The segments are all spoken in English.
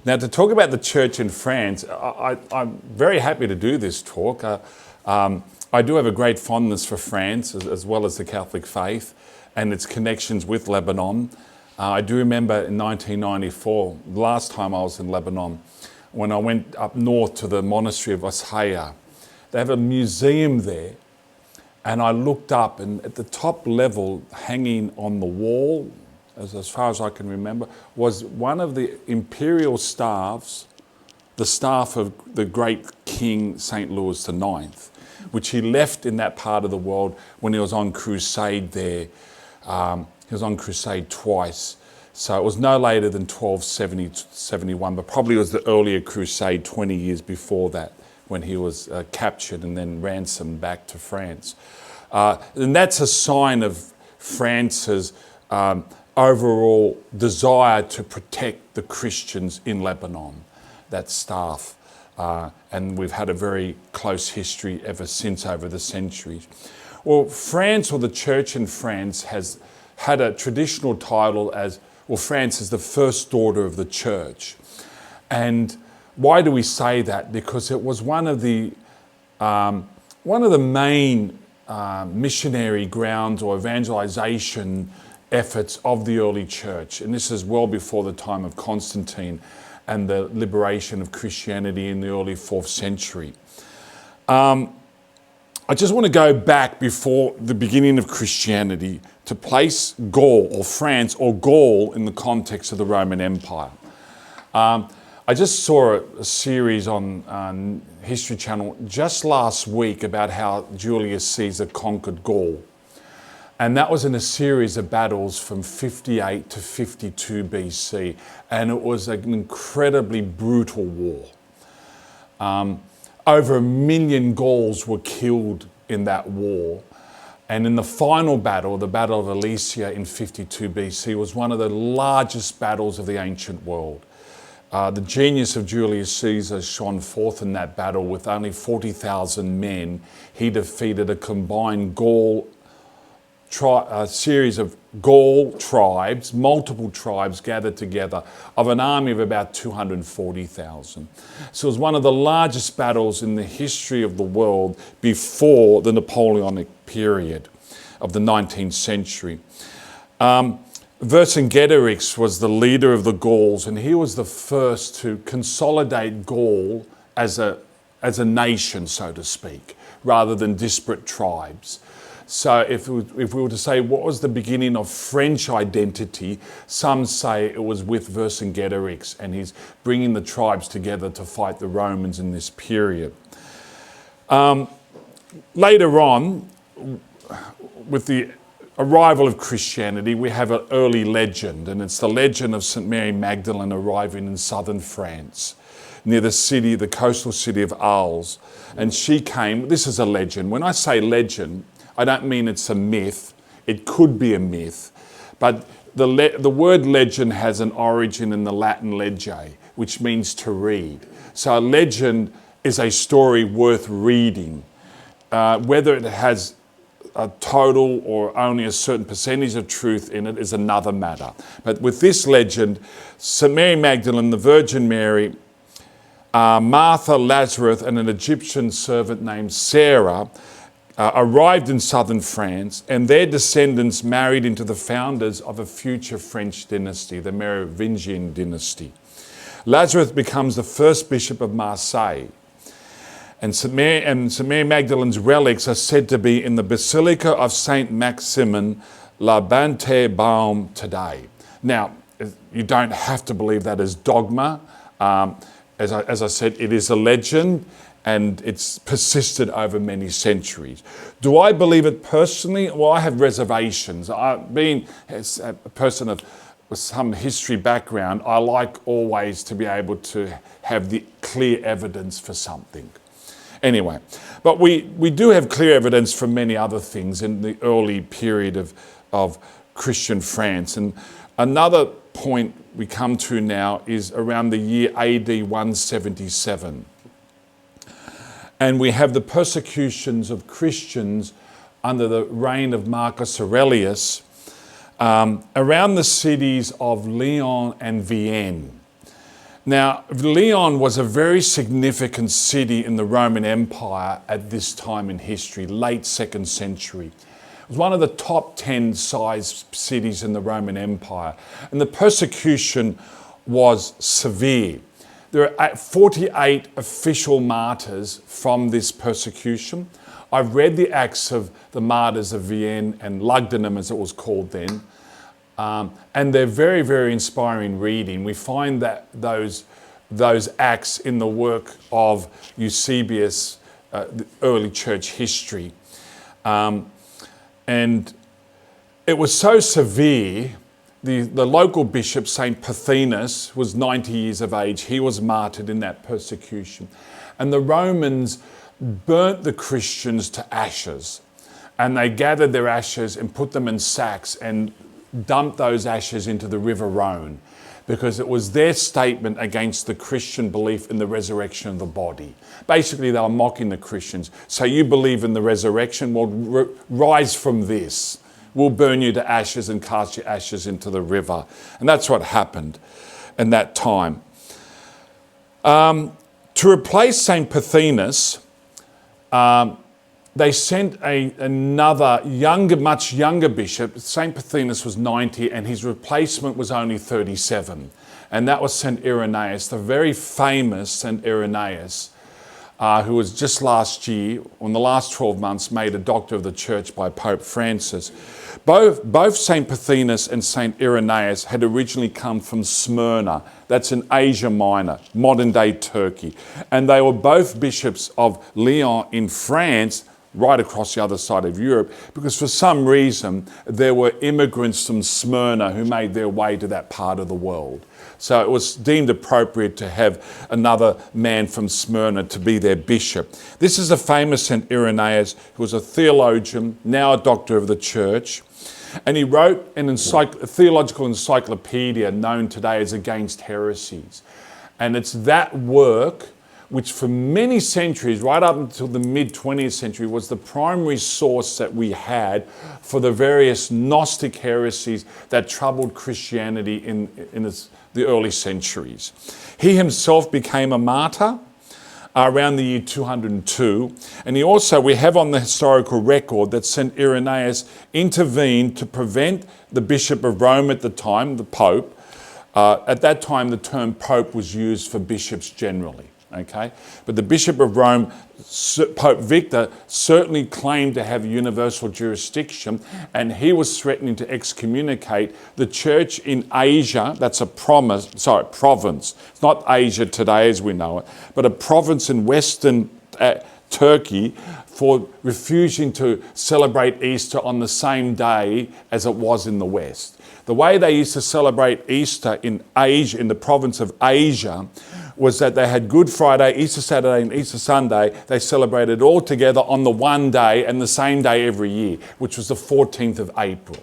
Now, to talk about the church in France, I'm very happy to do this talk. I do have a great fondness for France as well as the Catholic faith and its connections with Lebanon. I do remember in 1994, the last time I was in Lebanon, when I went up north to the monastery of Oshaya. They have a museum there, and I looked up, and at the top level, hanging on the wall, as far as I can remember, was one of the imperial staffs, the staff of the great King St. Louis IX, which he left in that part of the world when he was on crusade there. He was on crusade twice. So it was no later than 1270-71, but probably was the earlier crusade 20 years before that, when he was captured and then ransomed back to France. And that's a sign of France's overall desire to protect the Christians in Lebanon, that staff. And we've had a very close history ever since over the centuries. Well, France, or the church in France, has had a traditional title as, well, France is the first order of the church. And why do we say that? Because it was one of the main missionary grounds or evangelization efforts of the early church. And this is well before the time of Constantine and the liberation of Christianity in the early 4th century. I just want to go back before the beginning of Christianity to place Gaul, or France, or Gaul in the context of the Roman Empire. I just saw a series on History Channel just last week about how Julius Caesar conquered Gaul. And that was in a series of battles from 58 to 52 BC. And it was an incredibly brutal war. Over 1 million Gauls were killed in that war. And in the final battle, the Battle of Alesia in 52 BC, was one of the largest battles of the ancient world. The genius of Julius Caesar shone forth in that battle. With only 40,000 men, he defeated a combined series of Gaul tribes, multiple tribes gathered together, of an army of about 240,000. So it was one of the largest battles in the history of the world before the Napoleonic period of the 19th century. Vercingetorix was the leader of the Gauls, and he was the first to consolidate Gaul as a nation, so to speak, rather than disparate tribes. So if we were to say what was the beginning of French identity, some say it was with Vercingetorix, and he's bringing the tribes together to fight the Romans in this period. Later on, with the arrival of Christianity, we have an early legend, and it's the legend of St. Mary Magdalene arriving in southern France, near the coastal city of Arles. And she came, this is a legend. When I say legend, I don't mean it's a myth. It could be a myth. But the word legend has an origin in the Latin legge, which means to read. So a legend is a story worth reading. Whether it has a total or only a certain percentage of truth in it is another matter. But with this legend, St. Mary Magdalene, the Virgin Mary, Martha, Lazarus, and an Egyptian servant named Sarah arrived in southern France, and their descendants married into the founders of a future French dynasty, the Merovingian dynasty. Lazarus becomes the first bishop of Marseille. And St. Mary Magdalene's relics are said to be in the Basilica of St. Maximin La Bante-Baume today. Now, you don't have to believe that as dogma. As I said, it is a legend, and it's persisted over many centuries. Do I believe it personally? Well, I have reservations. Being a person with some history background, I like always to be able to have the clear evidence for something. Anyway, but we do have clear evidence for many other things in the early period of Christian France. And another point we come to now is around the year AD 177. And we have the persecutions of Christians under the reign of Marcus Aurelius around the cities of Lyon and Vienne. Now, Lyon was a very significant city in the Roman Empire at this time in history, late 2nd century. It was one of the top 10 sized cities in the Roman Empire, and the persecution was severe. There are 48 official martyrs from this persecution. I've read the Acts of the Martyrs of Vienne and Lugdunum, as it was called then, and they're very, very inspiring reading. We find that those acts in the work of Eusebius, the early church history. And it was so severe, the local bishop, St. Pothinus, was 90 years of age. He was martyred in that persecution. And the Romans burnt the Christians to ashes. And they gathered their ashes and put them in sacks and dumped those ashes into the River Rhone, because it was their statement against the Christian belief in the resurrection of the body. Basically, they were mocking the Christians. So you believe in the resurrection? Well, rise from this. We'll burn you to ashes and cast your ashes into the river. And that's what happened in that time. To replace St. Pothinus, they sent another much younger bishop. St. Pothinus was 90 and his replacement was only 37. And that was St. Irenaeus, the very famous St. Irenaeus, who was just last year, in the last 12 months, made a doctor of the church by Pope Francis. Both St. Pothinus and St. Irenaeus had originally come from Smyrna. That's in Asia Minor, modern-day Turkey. And they were both bishops of Lyon in France, right across the other side of Europe, because for some reason there were immigrants from Smyrna who made their way to that part of the world. So it was deemed appropriate to have another man from Smyrna to be their bishop. This is a famous St. Irenaeus, who was a theologian, now a doctor of the church, and he wrote a theological encyclopedia known today as Against Heresies. And it's that work which for many centuries, right up until the mid-20th century, was the primary source that we had for the various Gnostic heresies that troubled Christianity in the early centuries. He himself became a martyr around the year 202, and we have on the historical record that St. Irenaeus intervened to prevent the Bishop of Rome at the time, the Pope. At that time, the term Pope was used for bishops generally. Okay, but the Bishop of Rome, Pope Victor, certainly claimed to have universal jurisdiction, and he was threatening to excommunicate the church in Asia. That's a province. It's not Asia today as we know it, but a province in western Turkey, for refusing to celebrate Easter on the same day as it was in the West. The way they used to celebrate Easter in Asia, in the province of Asia, was that they had Good Friday, Easter Saturday and Easter Sunday. They celebrated all together on the one day and the same day every year, which was the 14th of April.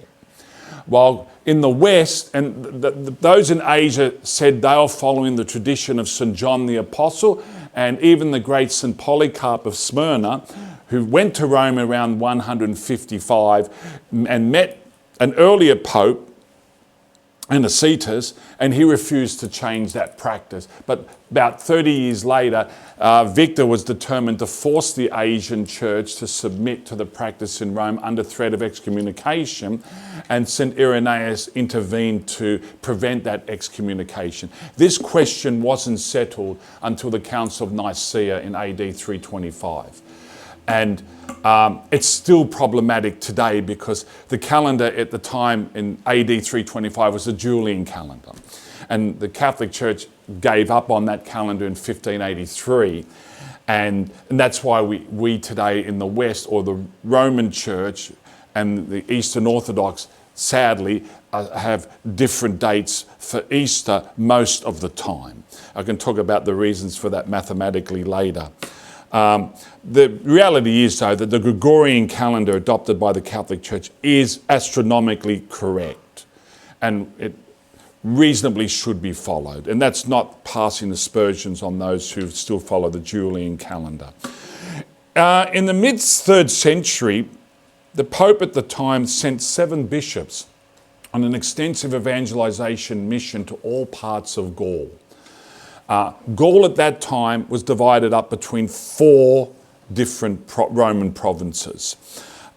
While in the West, and those in Asia said they were following the tradition of St. John the Apostle, and even the great St. Polycarp of Smyrna, who went to Rome around 155 and met an earlier pope, Anicetus, and he refused to change that practice. But about 30 years later, Victor was determined to force the Asian church to submit to the practice in Rome under threat of excommunication, and St. Irenaeus intervened to prevent that excommunication. This question wasn't settled until the Council of Nicaea in AD 325. And it's still problematic today because the calendar at the time in AD 325 was the Julian calendar. And the Catholic Church gave up on that calendar in 1583. And that's why we today in the West, or the Roman Church and the Eastern Orthodox, sadly, have different dates for Easter most of the time. I can talk about the reasons for that mathematically later. The reality is, though, that the Gregorian calendar adopted by the Catholic Church is astronomically correct, and it reasonably should be followed. And that's not passing aspersions on those who still follow the Julian calendar. In the mid-3rd century, the Pope at the time sent 7 bishops on an extensive evangelization mission to all parts of Gaul. Gaul at that time was divided up between 4 different Roman provinces.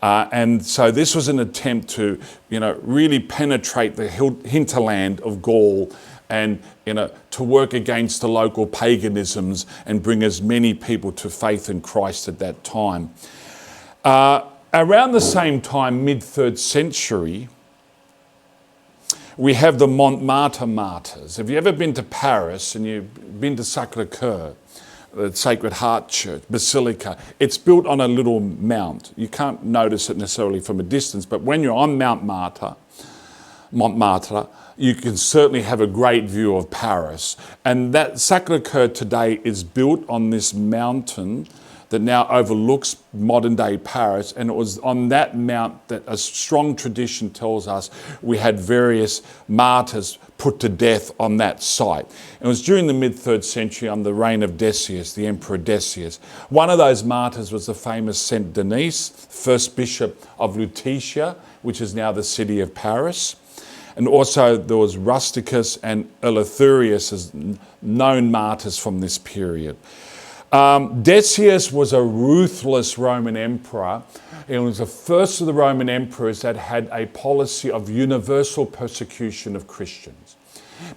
And so this was an attempt to, really penetrate the hinterland of Gaul and, to work against the local paganisms and bring as many people to faith in Christ at that time. Around the same time, mid-3rd century, we have the Montmartre martyrs. Have you ever been to Paris and you've been to Sacré-Cœur, the Sacred Heart Church, Basilica? It's built on a little mount. You can't notice it necessarily from a distance, but when you're on Montmartre, you can certainly have a great view of Paris. And that Sacré-Cœur today is built on this mountain that now overlooks modern day Paris. And it was on that mount that a strong tradition tells us we had various martyrs put to death on that site. It was during the mid-3rd century under the reign of Decius, the Emperor Decius. One of those martyrs was the famous Saint Denis, first bishop of Lutetia, which is now the city of Paris. And also there was Rusticus and Eleutherius as known martyrs from this period. Decius was a ruthless Roman emperor. He was the first of the Roman emperors that had a policy of universal persecution of Christians.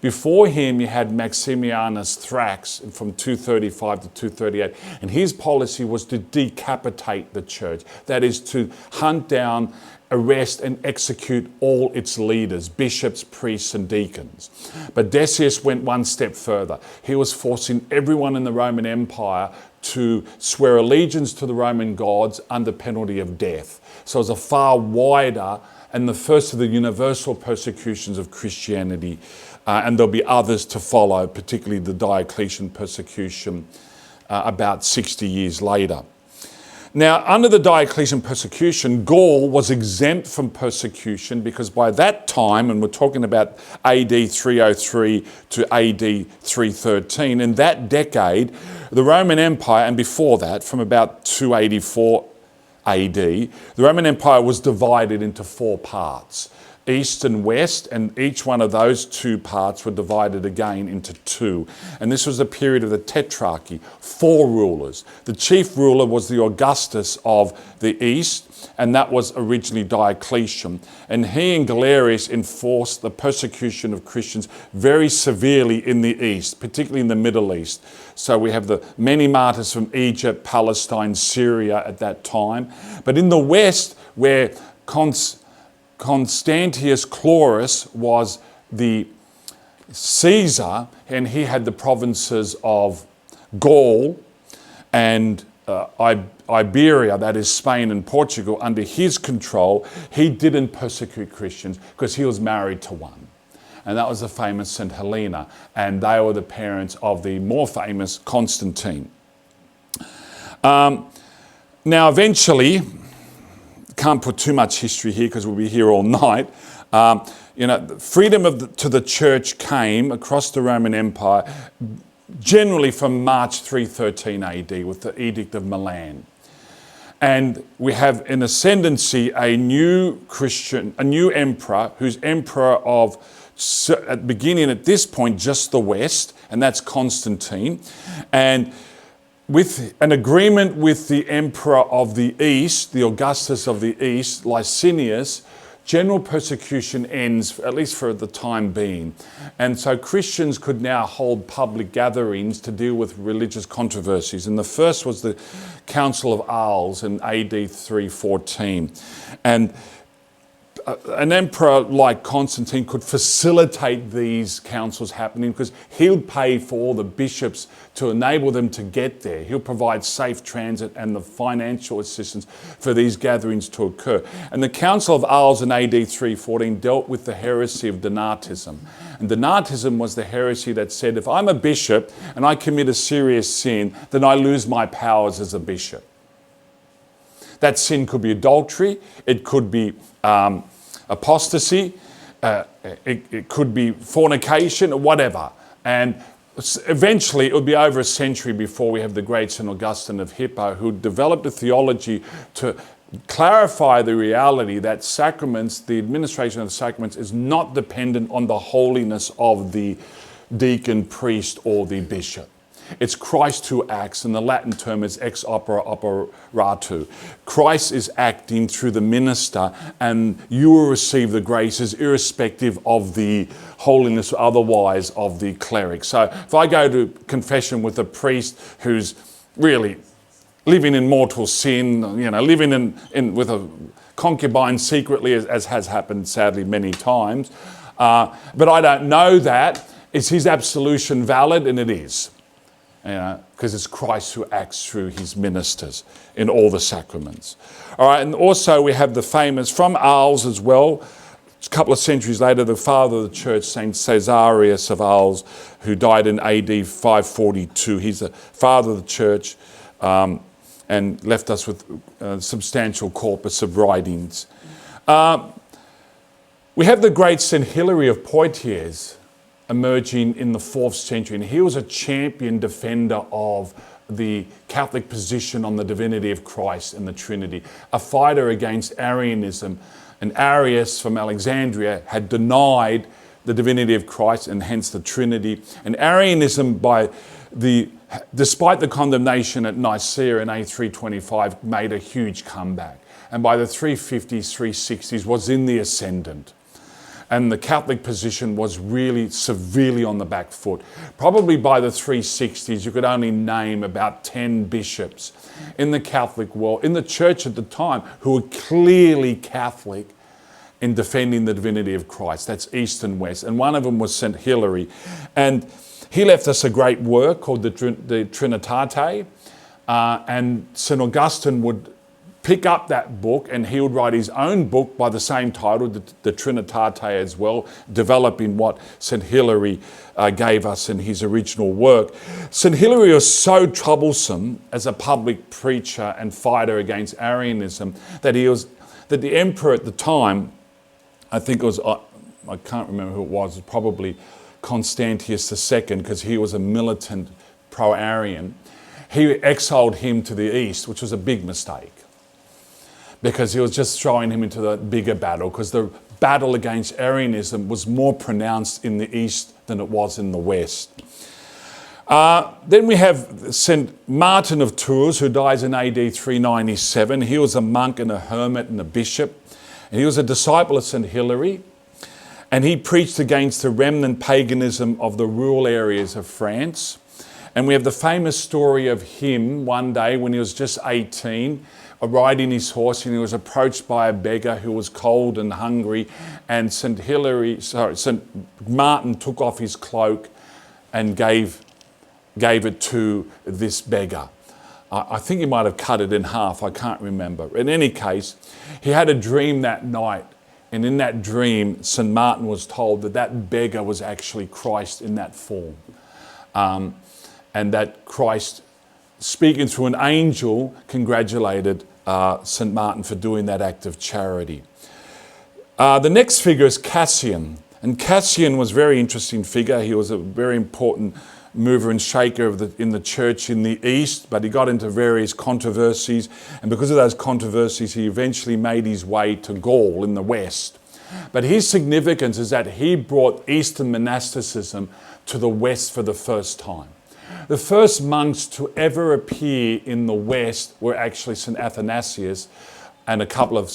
Before him, you had Maximianus Thrax from 235 to 238, and his policy was to decapitate the church. That is, to hunt down, arrest and execute all its leaders, bishops, priests and deacons. But Decius went one step further. He was forcing everyone in the Roman Empire to swear allegiance to the Roman gods under penalty of death. So it was a far wider and the first of the universal persecutions of Christianity. And there'll be others to follow, particularly the Diocletian persecution about 60 years later. Now, under the Diocletian persecution, Gaul was exempt from persecution because by that time, and we're talking about AD 303 to AD 313, in that decade, the Roman Empire, and before that, from about 284 AD, the Roman Empire was divided into 4 parts. East and West, and each one of those 2 parts were divided again into 2. And this was the period of the Tetrarchy, 4 rulers. The chief ruler was the Augustus of the East, and that was originally Diocletian. And he and Galerius enforced the persecution of Christians very severely in the East, particularly in the Middle East. So we have the many martyrs from Egypt, Palestine, Syria at that time. But in the West, where Constantius Chlorus was the Caesar, and he had the provinces of Gaul and Iberia, that is Spain and Portugal, under his control. He didn't persecute Christians because he was married to one. And that was the famous St. Helena. And they were the parents of the more famous Constantine. Now, eventually, can't put too much history here because we'll be here all night. Freedom to the church came across the Roman Empire generally from March 313 AD with the Edict of Milan. And we have in ascendancy a new emperor who's emperor of, at this point, just the West, and that's Constantine. And with an agreement with the emperor of the East, the Augustus of the East, Licinius, general persecution ends, at least for the time being. And so Christians could now hold public gatherings to deal with religious controversies. And the first was the Council of Arles in AD 314. And an emperor like Constantine could facilitate these councils happening because he'll pay for all the bishops to enable them to get there. He'll provide safe transit and the financial assistance for these gatherings to occur. And the Council of Arles in AD 314 dealt with the heresy of Donatism. And Donatism was the heresy that said, if I'm a bishop and I commit a serious sin, then I lose my powers as a bishop. That sin could be adultery, it could be apostasy, it could be fornication, or whatever. And eventually it would be over a century before we have the great St. Augustine of Hippo, who developed a theology to clarify the reality that sacraments, the administration of the sacraments, is not dependent on the holiness of the deacon, priest, or the bishop. It's Christ who acts, and the Latin term is ex opere operato. Christ is acting through the minister, and you will receive the graces irrespective of the holiness or otherwise of the cleric. So if I go to confession with a priest who's really living in mortal sin, living in with a concubine secretly, as has happened sadly many times, but I don't know that, is his absolution valid? And it is. Because it's Christ who acts through his ministers in all the sacraments. All right, and also we have the famous, from Arles as well, a couple of centuries later, the father of the church, St. Caesarius of Arles, who died in AD 542. He's the father of the church and left us with a substantial corpus of writings. We have the great St. Hilary of Poitiers, emerging in the 4th century, and he was a champion defender of the Catholic position on the divinity of Christ and the Trinity, a fighter against Arianism. And Arius from Alexandria had denied the divinity of Christ and hence the Trinity. And Arianism, despite the condemnation at Nicaea in A325, made a huge comeback. And by the 350s, 360s, was in the ascendant. And the Catholic position was really severely on the back foot. Probably by the 360s, you could only name about 10 bishops in the Catholic world, in the church at the time, who were clearly Catholic in defending the divinity of Christ. That's East and West. And one of them was St. Hilary. And he left us a great work called the Trinitate. And St. Augustine would pick up that book, and he would write his own book by the same title, the Trinitate as well, developing what St. Hilary gave us in his original work. St. Hilary was so troublesome as a public preacher and fighter against Arianism that the emperor at the time, I think it was, I can't remember who it was probably Constantius II, because he was a militant pro-Arian. He exiled him to the east, which was a big mistake, because he was just throwing him into the bigger battle, because the battle against Arianism was more pronounced in the East than it was in the West. Then we have St. Martin of Tours, who dies in AD 397. He was a monk and a hermit and a bishop. And he was a disciple of St. Hilary. And he preached against the remnant paganism of the rural areas of France. And we have the famous story of him one day when he was just 18, riding his horse, and he was approached by a beggar who was cold and hungry, and St. Martin took off his cloak and gave it to this beggar. I think he might have cut it in half, I can't remember. In any case, he had a dream that night, and in that dream, St. Martin was told that beggar was actually Christ in that form. And that Christ, speaking through an angel, congratulated St. Martin for doing that act of charity. The next figure is Cassian. And Cassian was a very interesting figure. He was a very important mover and shaker in the church in the East, but he got into various controversies. And because of those controversies, he eventually made his way to Gaul in the West. But his significance is that he brought Eastern monasticism to the West for the first time. The first monks to ever appear in the West were actually St. Athanasius and a couple of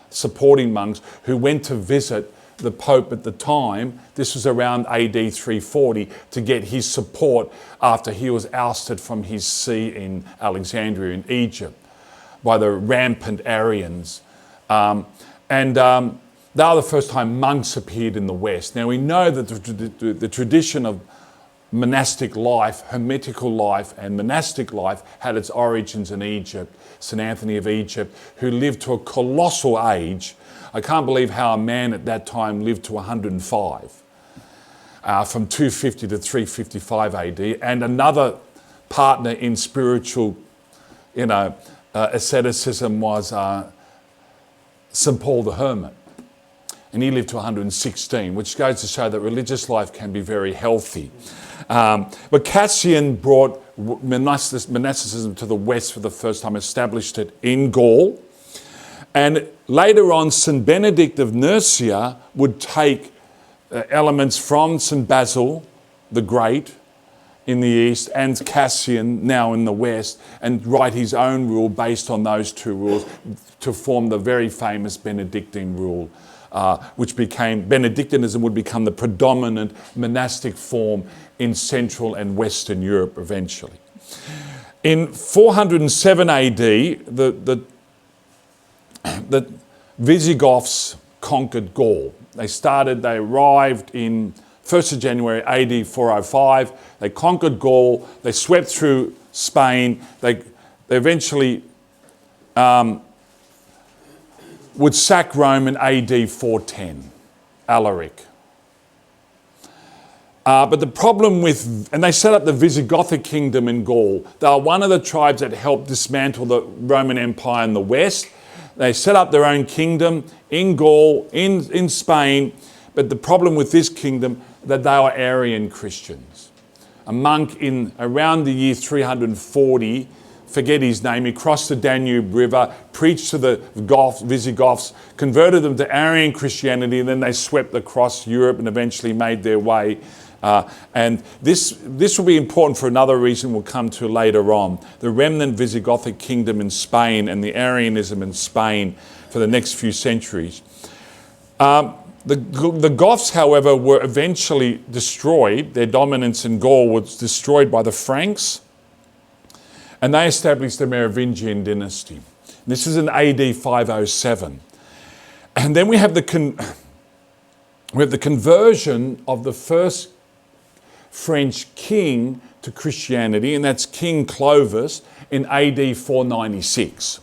supporting monks who went to visit the Pope at the time. This was around AD 340 to get his support after he was ousted from his see in Alexandria in Egypt by the rampant Arians. They are the first time monks appeared in the West. Now we know that the tradition of monastic life, hermetical life and monastic life had its origins in Egypt. St. Anthony of Egypt, who lived to a colossal age. I can't believe how a man at that time lived to 105, from 250 to 355 AD. And another partner in spiritual, asceticism was St. Paul the Hermit. And he lived to 116, which goes to show that religious life can be very healthy. But Cassian brought monasticism to the West for the first time, established it in Gaul. And later on, St. Benedict of Nursia would take elements from St. Basil the Great in the east and Cassian now in the west, and write his own rule based on those two rules to form the very famous Benedictine rule, which became, Benedictinism would become the predominant monastic form in Central and Western Europe eventually. In 407 AD, the Visigoths conquered Gaul. They arrived in 1st of January AD 405. They conquered Gaul. They swept through Spain. They eventually would sack Rome in AD 410, Alaric. But the problem and they set up the Visigothic kingdom in Gaul. They are one of the tribes that helped dismantle the Roman Empire in the west. They set up their own kingdom in Gaul, in Spain. But the problem with this kingdom, that they were Arian Christians. A monk in around the year 340, forget his name, he crossed the Danube River, preached to the Visigoths, converted them to Arian Christianity, and then they swept across Europe and eventually made their way. And this will be important for another reason we'll come to later on. The remnant Visigothic kingdom in Spain and the Arianism in Spain for the next few centuries. The Goths, however, were eventually destroyed. Their dominance in Gaul was destroyed by the Franks, and they established the Merovingian dynasty. This is in AD 507. And then we have the conversion of the first French king to Christianity, and that's King Clovis in AD 496.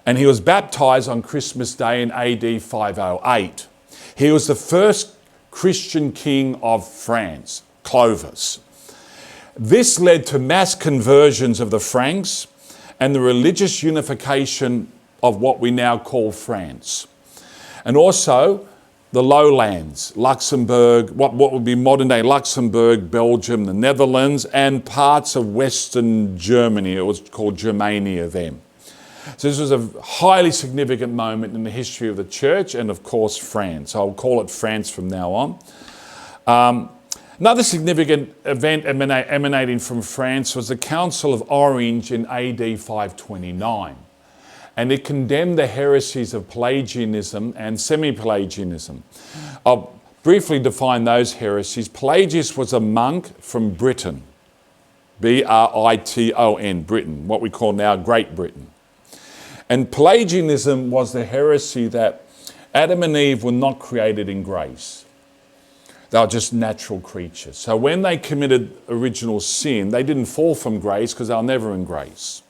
And he was baptized on Christmas Day in AD 508. He was the first Christian king of France, Clovis. This led to mass conversions of the Franks and the religious unification of what we now call France. And also the lowlands, Luxembourg, what would be modern day Luxembourg, Belgium, the Netherlands, and parts of Western Germany. It was called Germania then. So this was a highly significant moment in the history of the church and, of course, France. I'll call it France from now on. Another significant event emanating from France was the Council of Orange in AD 529. And it condemned the heresies of Pelagianism and semi-Pelagianism. I'll briefly define those heresies. Pelagius was a monk from Britain, Briton, Britain, what we call now Great Britain. And Pelagianism was the heresy that Adam and Eve were not created in grace. They were just natural creatures. So when they committed original sin, they didn't fall from grace because they were never in grace.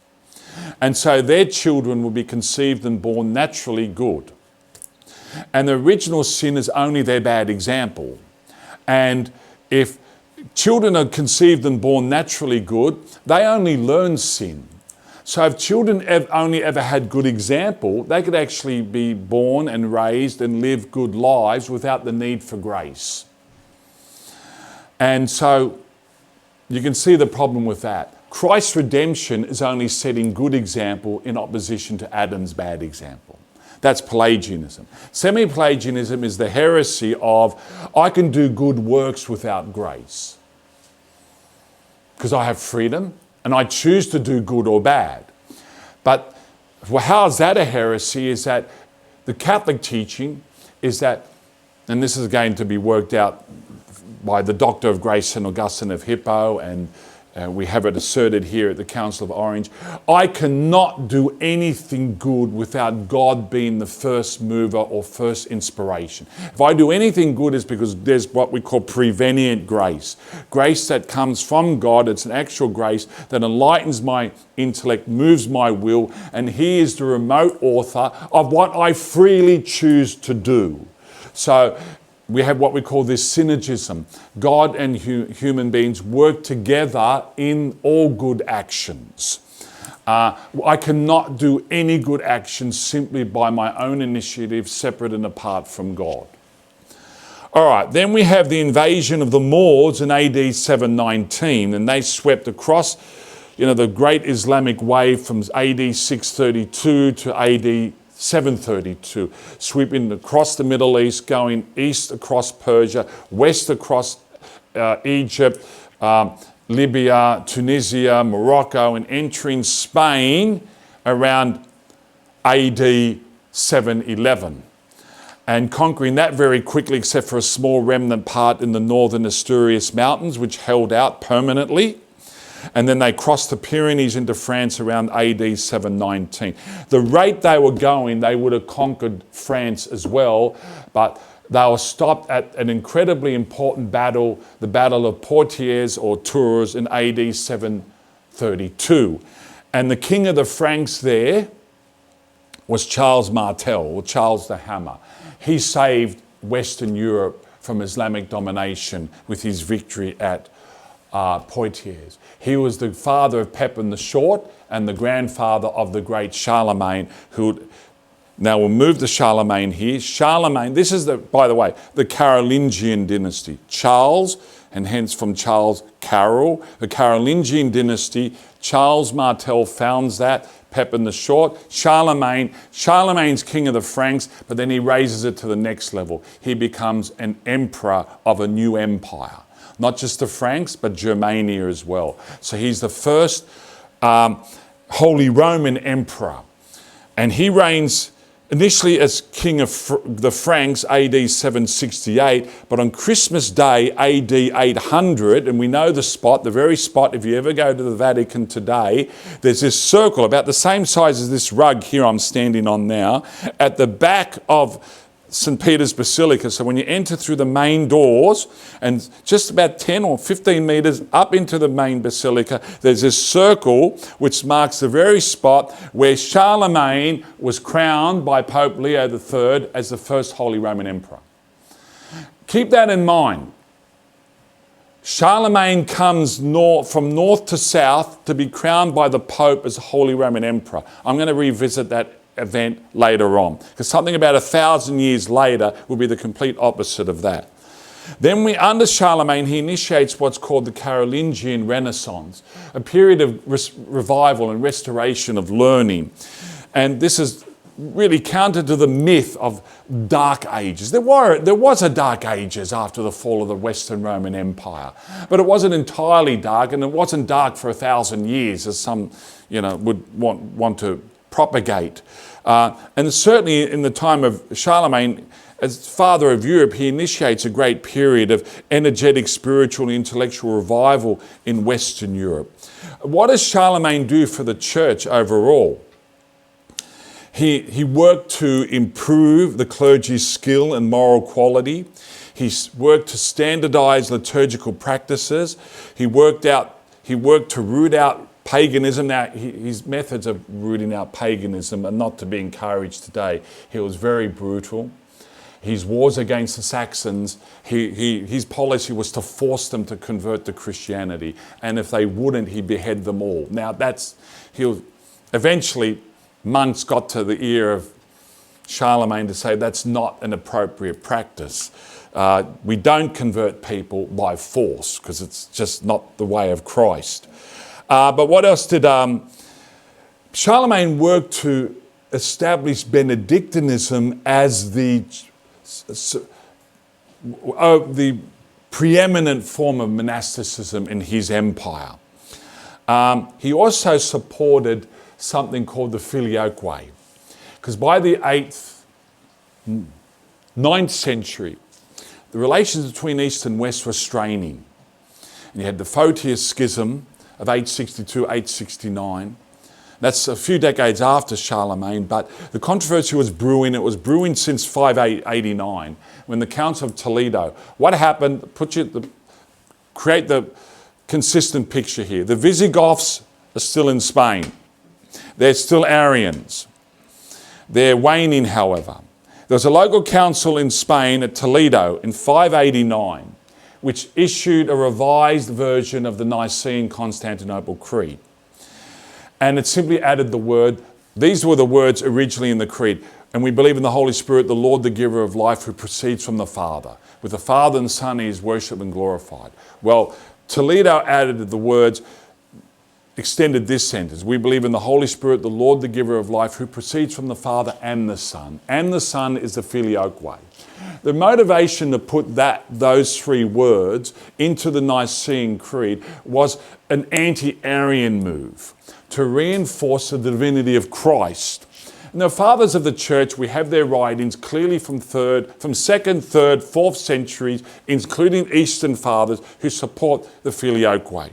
And so their children will be conceived and born naturally good. And the original sin is only their bad example. And if children are conceived and born naturally good, they only learn sin. So if children only ever had good example, they could actually be born and raised and live good lives without the need for grace. And so you can see the problem with that. Christ's redemption is only setting good example in opposition to Adam's bad example. That's Pelagianism. Semi-Pelagianism is the heresy of, I can do good works without grace because I have freedom and I choose to do good or bad. But how is that a heresy? Is that the Catholic teaching is that, and this is going to be worked out by the Doctor of Grace, St. Augustine of Hippo, and we have it asserted here at the Council of Orange. I cannot do anything good without God being the first mover or first inspiration. If I do anything good, it's because there's what we call prevenient grace. Grace that comes from God. It's an actual grace that enlightens my intellect, moves my will, and He is the remote author of what I freely choose to do. So we have what we call this synergism. God and human beings work together in all good actions. I cannot do any good actions simply by my own initiative, separate and apart from God. All right, then we have the invasion of the Moors in AD 719, and they swept across, the great Islamic wave from AD 632 to AD 732, sweeping across the Middle East, going east across Persia, west across Egypt, Libya, Tunisia, Morocco, and entering Spain around AD 711. And conquering that very quickly, except for a small remnant part in the northern Asturias Mountains, which held out permanently. And then they crossed the Pyrenees into France around AD 719. The rate they were going, they would have conquered France as well, but they were stopped at an incredibly important battle, the Battle of Poitiers or Tours in AD 732. And the king of the Franks there was Charles Martel, or Charles the Hammer. He saved Western Europe from Islamic domination with his victory at Poitiers. He was the father of Pepin the Short and the grandfather of the great Charlemagne, who now we'll move to Charlemagne here. Charlemagne, this is by the way, the Carolingian dynasty. Charles, and hence from Charles Carroll, the Carolingian dynasty. Charles Martel founds that. Pepin the Short, Charlemagne's king of the Franks, but then he raises it to the next level. He becomes an emperor of a new empire. Not just the Franks, but Germania as well. So he's the first Holy Roman Emperor. And he reigns initially as king of the Franks, AD 768, but on Christmas Day, AD 800, and we know the spot, the very spot, if you ever go to the Vatican today, there's this circle about the same size as this rug here I'm standing on now, at the back of St. Peter's Basilica. So when you enter through the main doors and just about 10 or 15 metres up into the main basilica, there's this circle which marks the very spot where Charlemagne was crowned by Pope Leo III as the first Holy Roman Emperor. Keep that in mind. Charlemagne comes from north to south to be crowned by the Pope as Holy Roman Emperor. I'm going to revisit that event later on, because something about 1,000 years later will be the complete opposite of that. Then under Charlemagne, he initiates what's called the Carolingian Renaissance, a period of revival and restoration of learning. And this is really counter to the myth of dark ages. There was a dark ages after the fall of the Western Roman Empire, but it wasn't entirely dark, and it wasn't dark for 1,000 years, as some would want to propagate. And certainly in the time of Charlemagne, as father of Europe, he initiates a great period of energetic, spiritual, and intellectual revival in Western Europe. What does Charlemagne do for the church overall? He worked to improve the clergy's skill and moral quality. He worked to standardize liturgical practices. He worked to root out paganism. Now, his methods of rooting out paganism are not to be encouraged today. He was very brutal. His wars against the Saxons, his policy was to force them to convert to Christianity. And if they wouldn't, he beheaded them all. Now, eventually, monks got to the ear of Charlemagne to say that's not an appropriate practice. We don't convert people by force, because it's just not the way of Christ. But what else did Charlemagne work to establish Benedictinism as the preeminent form of monasticism in his empire. He also supported something called the Filioque, because by the 8th, 9th century, the relations between East and West were straining. And you had the Photius Schism of 862, 869. That's a few decades after Charlemagne, but the controversy was brewing. It was brewing since 589, when the Council of Toledo. What happened? Create the consistent picture here. The Visigoths are still in Spain. They're still Arians. They're waning, however. There was a local council in Spain at Toledo in 589, which issued a revised version of the Nicene Constantinople Creed. And it simply added these were the words originally in the Creed. And we believe in the Holy Spirit, the Lord, the giver of life, who proceeds from the Father. With the Father and Son, he is worshipped and glorified. Well, Toledo added the words, extended this sentence. We believe in the Holy Spirit, the Lord, the giver of life, who proceeds from the Father and the Son. And the Son is the filioque way. The motivation to put those three words into the Nicene Creed was an anti-Arian move to reinforce the divinity of Christ. And the fathers of the church, we have their writings clearly from 2nd, 3rd, 4th centuries, including Eastern fathers who support the filioque way.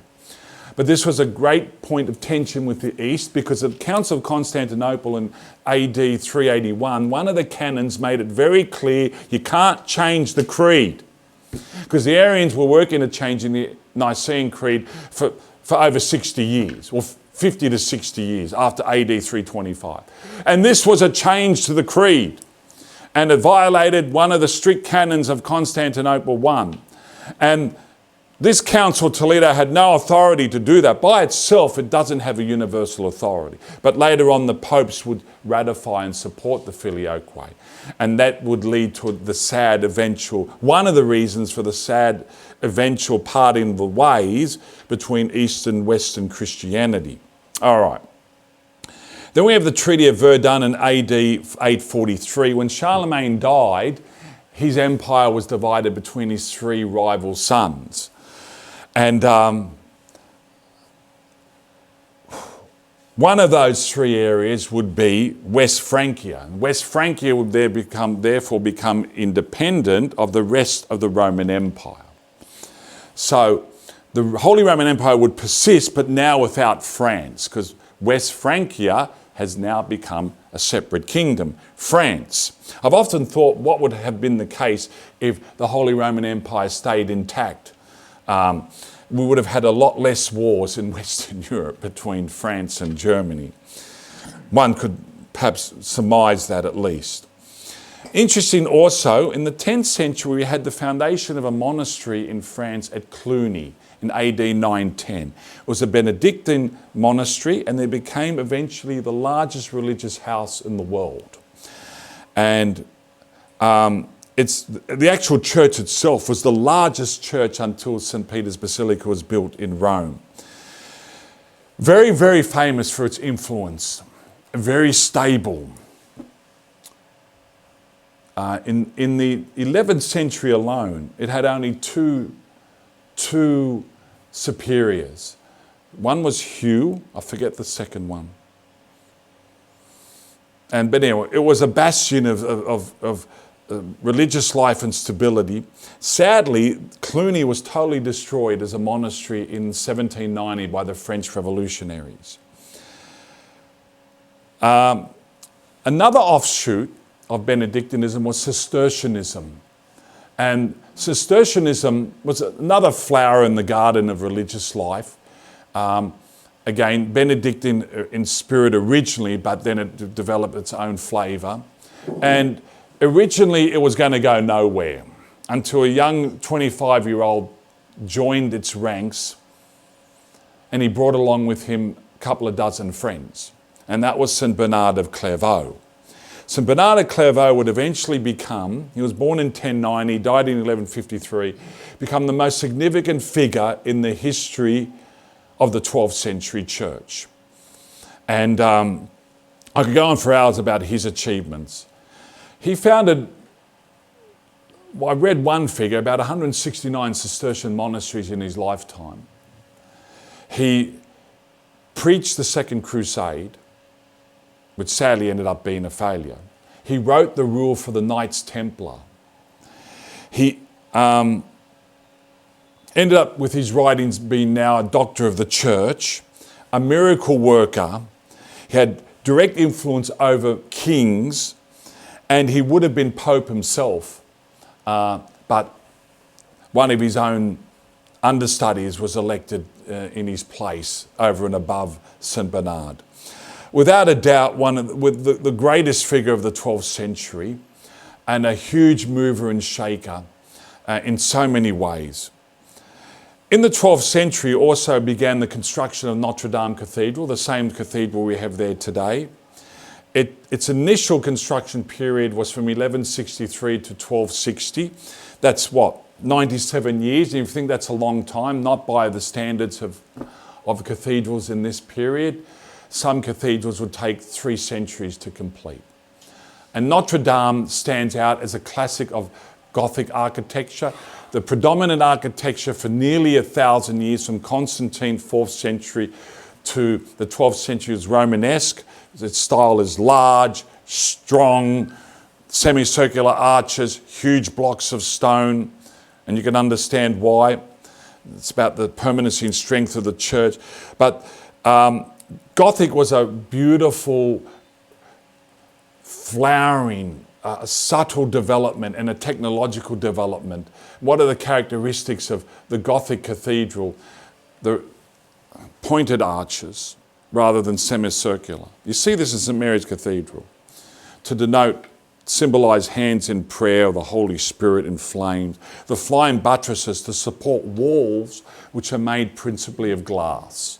But this was a great point of tension with the East, because at the Council of Constantinople in AD 381, one of the canons made it very clear you can't change the creed, because the Arians were working at changing the Nicene Creed for over 60 years, or 50 to 60 years after AD 325. And this was a change to the creed, and it violated one of the strict canons of Constantinople I. And this Council of Toledo had no authority to do that. By itself, it doesn't have a universal authority. But later on, the popes would ratify and support the filioque way. And that would lead to the sad eventual, one of the reasons for the sad eventual parting of the ways between East and Western Christianity. All right. Then we have the Treaty of Verdun in AD 843. When Charlemagne died, his empire was divided between his three rival sons. And one of those three areas would be West Francia. West Francia would therefore become independent of the rest of the Roman Empire. So the Holy Roman Empire would persist, but now without France, because West Francia has now become a separate kingdom, France. I've often thought what would have been the case if the Holy Roman Empire stayed intact. We would have had a lot less wars in Western Europe between France and Germany. One could perhaps surmise that at least. Interesting also, in the 10th century, we had the foundation of a monastery in France at Cluny in AD 910. It was a Benedictine monastery, and they became eventually the largest religious house in the world. And the actual church itself was the largest church until St. Peter's Basilica was built in Rome. Very, very famous for its influence, very stable. In the 11th century alone, it had only two superiors. One was Hugh, I forget the second one. But anyway, it was a bastion of religious life and stability. Sadly, Cluny was totally destroyed as a monastery in 1790 by the French revolutionaries. Another offshoot of Benedictinism was Cistercianism. And Cistercianism was another flower in the garden of religious life. Again, Benedictine in spirit originally, but then it developed its own flavour. And originally, it was going to go nowhere until a young 25-year-old joined its ranks, and he brought along with him a couple of dozen friends. And that was St. Bernard of Clairvaux. St. Bernard of Clairvaux would eventually become, he was born in 1090, died in 1153, become the most significant figure in the history of the 12th century church. And I could go on for hours about his achievements. He founded, I read one figure, about 169 Cistercian monasteries in his lifetime. He preached the Second Crusade, which sadly ended up being a failure. He wrote the rule for the Knights Templar. He ended up with his writings being now a doctor of the church, a miracle worker. He had direct influence over kings, and he would have been Pope himself, but one of his own understudies was elected in his place over and above St. Bernard. Without a doubt, with the greatest figure of the 12th century, and a huge mover and shaker in so many ways. In the 12th century also began the construction of Notre Dame Cathedral, the same cathedral we have there today. Its initial construction period was from 1163 to 1260. That's what, 97 years? And you think that's a long time, not by the standards of cathedrals in this period. Some cathedrals would take 3 centuries to complete. And Notre Dame stands out as a classic of Gothic architecture. The predominant architecture for nearly 1,000 years, from Constantine, 4th century, to the 12th century, is Romanesque. Its style is large, strong, semicircular arches, huge blocks of stone, and you can understand why. It's about the permanency and strength of the church. But Gothic was a beautiful, flowering, a subtle development and a technological development. What are the characteristics of the Gothic cathedral? The pointed arches rather than semicircular. You see this in St Mary's Cathedral to symbolise hands in prayer, the Holy Spirit in flames. The flying buttresses to support walls which are made principally of glass.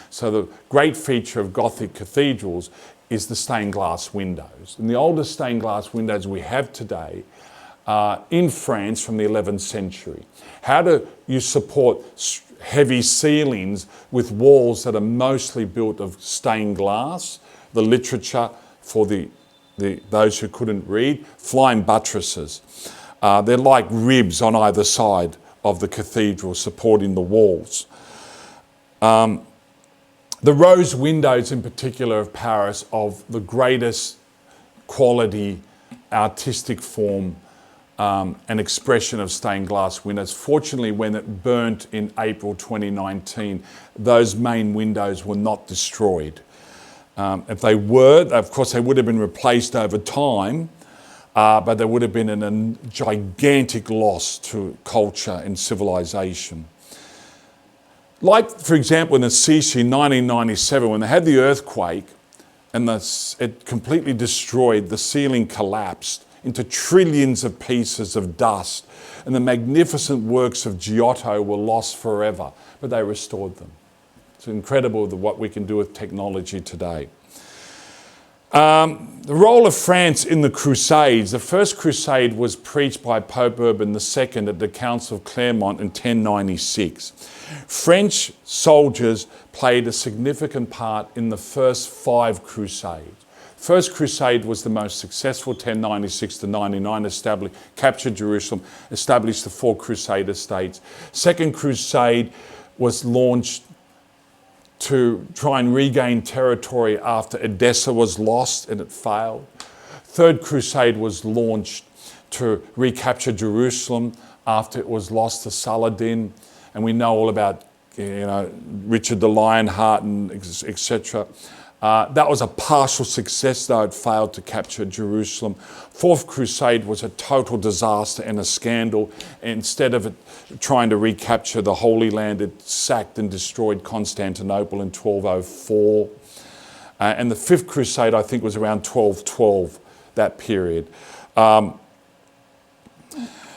So the great feature of Gothic cathedrals is the stained glass windows. And the oldest stained glass windows we have today are in France from the 11th century. How do you support heavy ceilings with walls that are mostly built of stained glass? The literature for those who couldn't read, flying buttresses. They're like ribs on either side of the cathedral supporting the walls. The rose windows in particular of Paris, of the greatest quality, artistic form and expression of stained glass windows. Fortunately, when it burnt in April 2019, those main windows were not destroyed. If they were, of course, they would have been replaced over time, but there would have been a gigantic loss to culture and civilization. Like, for example, in Assisi in 1997, when they had the earthquake and it completely destroyed, the ceiling collapsed into trillions of pieces of dust, and the magnificent works of Giotto were lost forever, but they restored them. It's incredible what we can do with technology today. The role of France in the Crusades. The first crusade was preached by Pope Urban II at the Council of Clermont in 1096. French soldiers played a significant part in the first 5 crusades. First crusade was the most successful, 1096 to 99, captured Jerusalem, established the 4 Crusader states. Second crusade was launched to try and regain territory after Edessa was lost and it failed. Third crusade was launched to recapture Jerusalem after it was lost to Saladin. And we know all about Richard the Lionheart and etc. That was a partial success, though it failed to capture Jerusalem. Fourth Crusade was a total disaster and a scandal. Instead of it trying to recapture the Holy Land, it sacked and destroyed Constantinople in 1204. And the Fifth Crusade, I think, was around 1212, that period.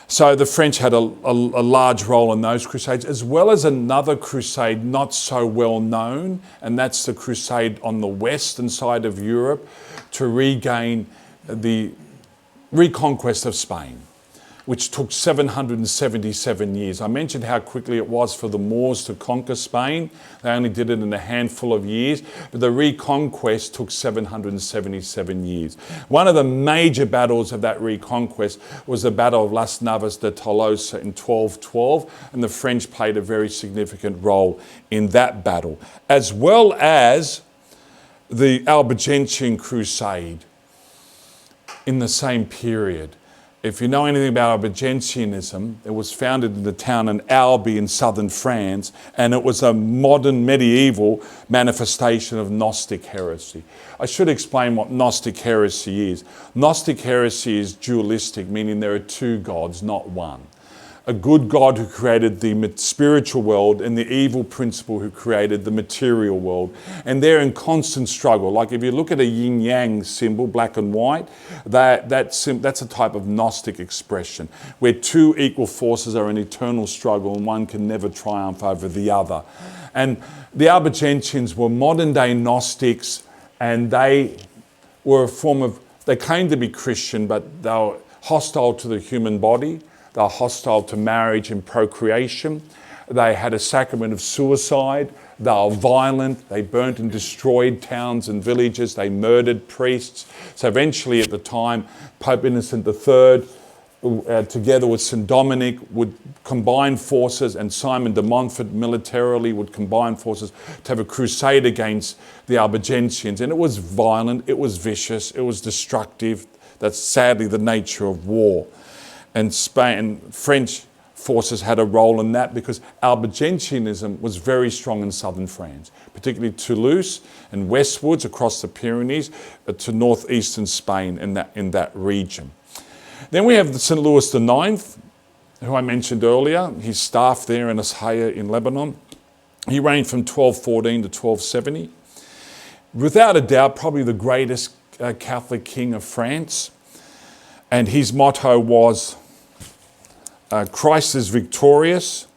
So the French had a large role in those crusades, as well as another crusade not so well known, and that's the crusade on the western side of Europe to regain the reconquest of Spain, which took 777 years. I mentioned how quickly it was for the Moors to conquer Spain. They only did it in a handful of years, but the reconquest took 777 years. One of the major battles of that reconquest was the Battle of Las Navas de Tolosa in 1212, and the French played a very significant role in that battle, as well as the Albigensian Crusade in the same period. If you know anything about Albigensianism, it was founded in the town in Albi in southern France, and it was a modern medieval manifestation of Gnostic heresy. I should explain what Gnostic heresy is. Gnostic heresy is dualistic, meaning there are 2 gods, not one. A good God who created the spiritual world and the evil principle who created the material world. And they're in constant struggle. Like if you look at a yin-yang symbol, black and white, that's a type of Gnostic expression, where 2 equal forces are in eternal struggle and one can never triumph over the other. And the Albigensians were modern day Gnostics, and they were they claimed to be Christian, but they were hostile to the human body. They were hostile to marriage and procreation. They had a sacrament of suicide. They were violent. They burnt and destroyed towns and villages. They murdered priests. So eventually at the time, Pope Innocent III, together with St. Dominic, would combine forces, and Simon de Montfort militarily would combine forces to have a crusade against the Albigensians. And it was violent, it was vicious, it was destructive. That's sadly the nature of war. And Spain, French forces had a role in that because Albigensianism was very strong in southern France, particularly Toulouse and westwards across the Pyrenees to northeastern Spain in that region. Then we have the St. Louis IX, who I mentioned earlier. His staff there in Ashaya in Lebanon. He reigned from 1214 to 1270. Without a doubt, probably the greatest Catholic king of France. And his motto was, Christ is victorious,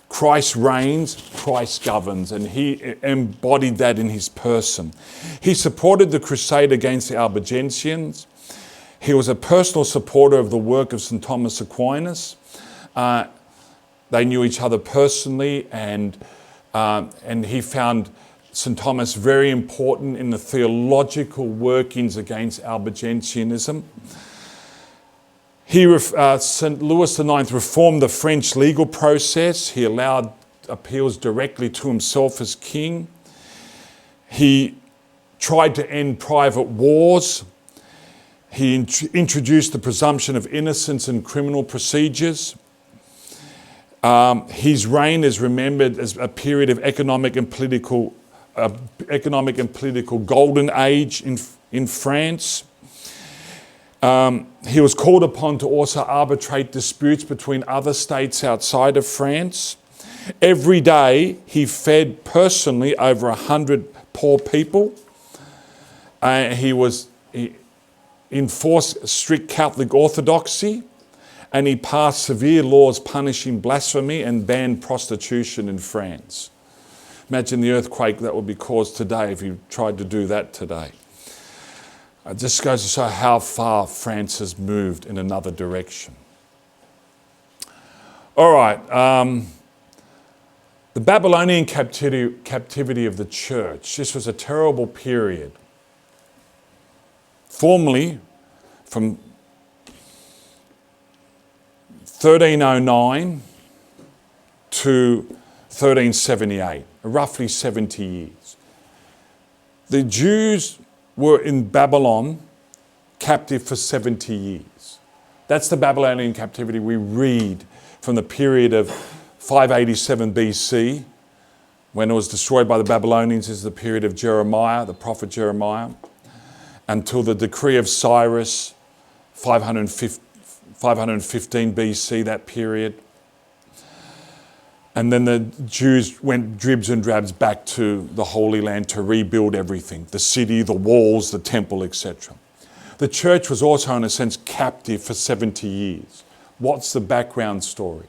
Christ reigns, Christ governs, and he embodied that in his person. He supported the crusade against the Albigensians. He was a personal supporter of the work of St. Thomas Aquinas. They knew each other personally, and he found St. Thomas very important in the theological workings against Albigensianism. St. Louis IX reformed the French legal process. He allowed appeals directly to himself as king. He tried to end private wars. He introduced the presumption of innocence in criminal procedures. His reign is remembered as a period of economic and political golden age in France. He was called upon to also arbitrate disputes between other states outside of France. Every day he fed personally over 100 poor people. He enforced strict Catholic orthodoxy, and he passed severe laws punishing blasphemy and banned prostitution in France. Imagine the earthquake that would be caused today if you tried to do that today. It just goes to show how far France has moved in another direction. All right, the Babylonian captivity of the church. This was a terrible period. Formerly, from 1309 to 1378, roughly 70 years. The Jews were in Babylon, captive for 70 years. That's the Babylonian captivity we read from the period of 587 BC, when it was destroyed by the Babylonians, is the period of Jeremiah, the prophet Jeremiah, until the decree of Cyrus, 515 BC, that period. And then the Jews went dribs and drabs back to the Holy Land to rebuild everything, the city, the walls, the temple, etc. The church was also, in a sense, captive for 70 years. What's the background story?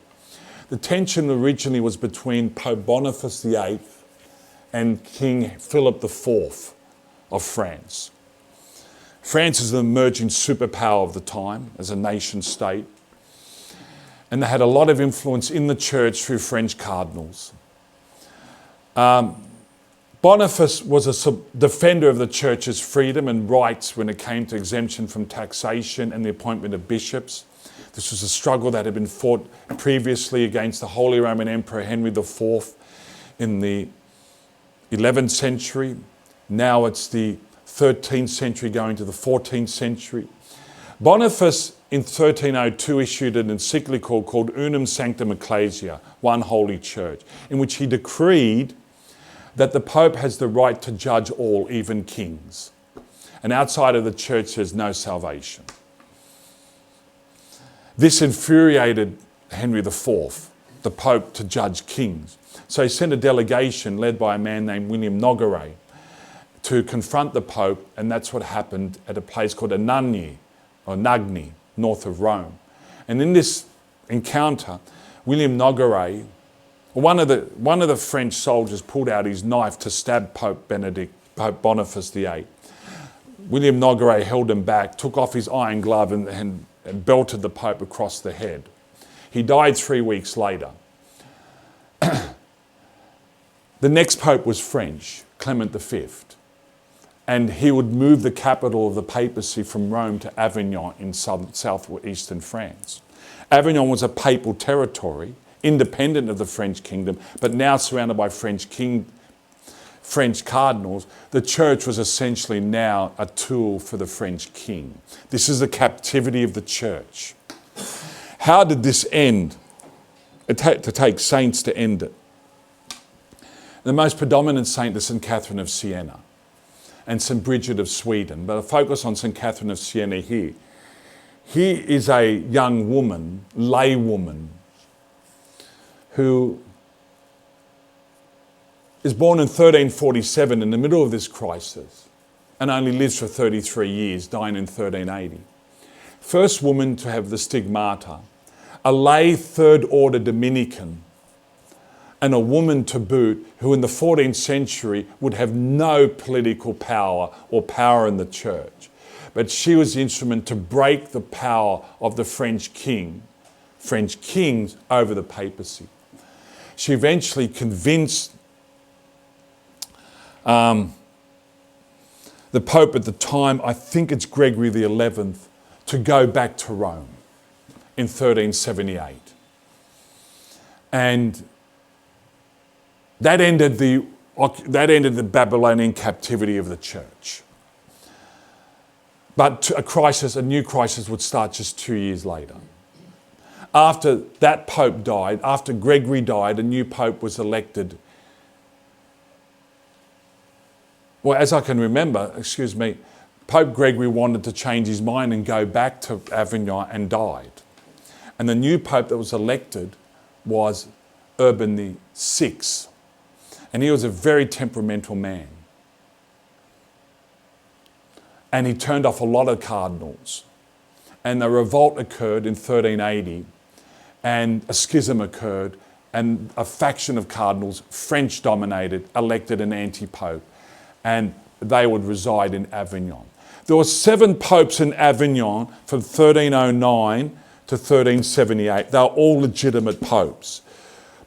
The tension originally was between Pope Boniface VIII and King Philip IV of France. France is an emerging superpower of the time as a nation state. And they had a lot of influence in the church through French cardinals. Boniface was a defender of the church's freedom and rights when it came to exemption from taxation and the appointment of bishops. This was a struggle that had been fought previously against the Holy Roman Emperor Henry IV in the 11th century. Now it's the 13th century going to the 14th century. Boniface in 1302 issued an encyclical called Unum Sanctum Ecclesia, One Holy Church, in which he decreed that the Pope has the right to judge all, even kings. And outside of the church there's no salvation. This infuriated Henry IV, the Pope, to judge kings. So he sent a delegation led by a man named William Nogaret to confront the Pope, and that's what happened at a place called Anagni, or Nagni, north of Rome. And in this encounter, William Nogaret, one of the French soldiers, pulled out his knife to stab Pope Boniface VIII. William Nogaret held him back, took off his iron glove and belted the Pope across the head. He died 3 weeks later. The next pope was French, Clement V. And he would move the capital of the papacy from Rome to Avignon in southeastern France. Avignon was a papal territory, independent of the French kingdom, but now surrounded by French cardinals. The church was essentially now a tool for the French king. This is the captivity of the church. How did this end? It had to take saints to end it. The most predominant saint is St. Catherine of Siena and St. Bridget of Sweden, but I focus on St. Catherine of Siena here. He is a young woman, lay woman, who is born in 1347 in the middle of this crisis and only lives for 33 years, dying in 1380. First woman to have the stigmata, a lay third order Dominican, and a woman to boot who in the 14th century would have no political power or power in the church. But she was the instrument to break the power of the French kings over the papacy. She eventually convinced the Pope at the time, I think it's Gregory XI, to go back to Rome in 1378. And that ended the Babylonian captivity of the church. But a new crisis would start just 2 years later. After that Pope died, after Gregory died, a new Pope was elected. Well, as I can remember, Pope Gregory wanted to change his mind and go back to Avignon and died. And the new Pope that was elected was Urban VI. And he was a very temperamental man. And he turned off a lot of cardinals. And a revolt occurred in 1380, and a schism occurred, and a faction of cardinals, French dominated, elected an anti-pope, and they would reside in Avignon. There were 7 popes in Avignon from 1309 to 1378. They were all legitimate popes.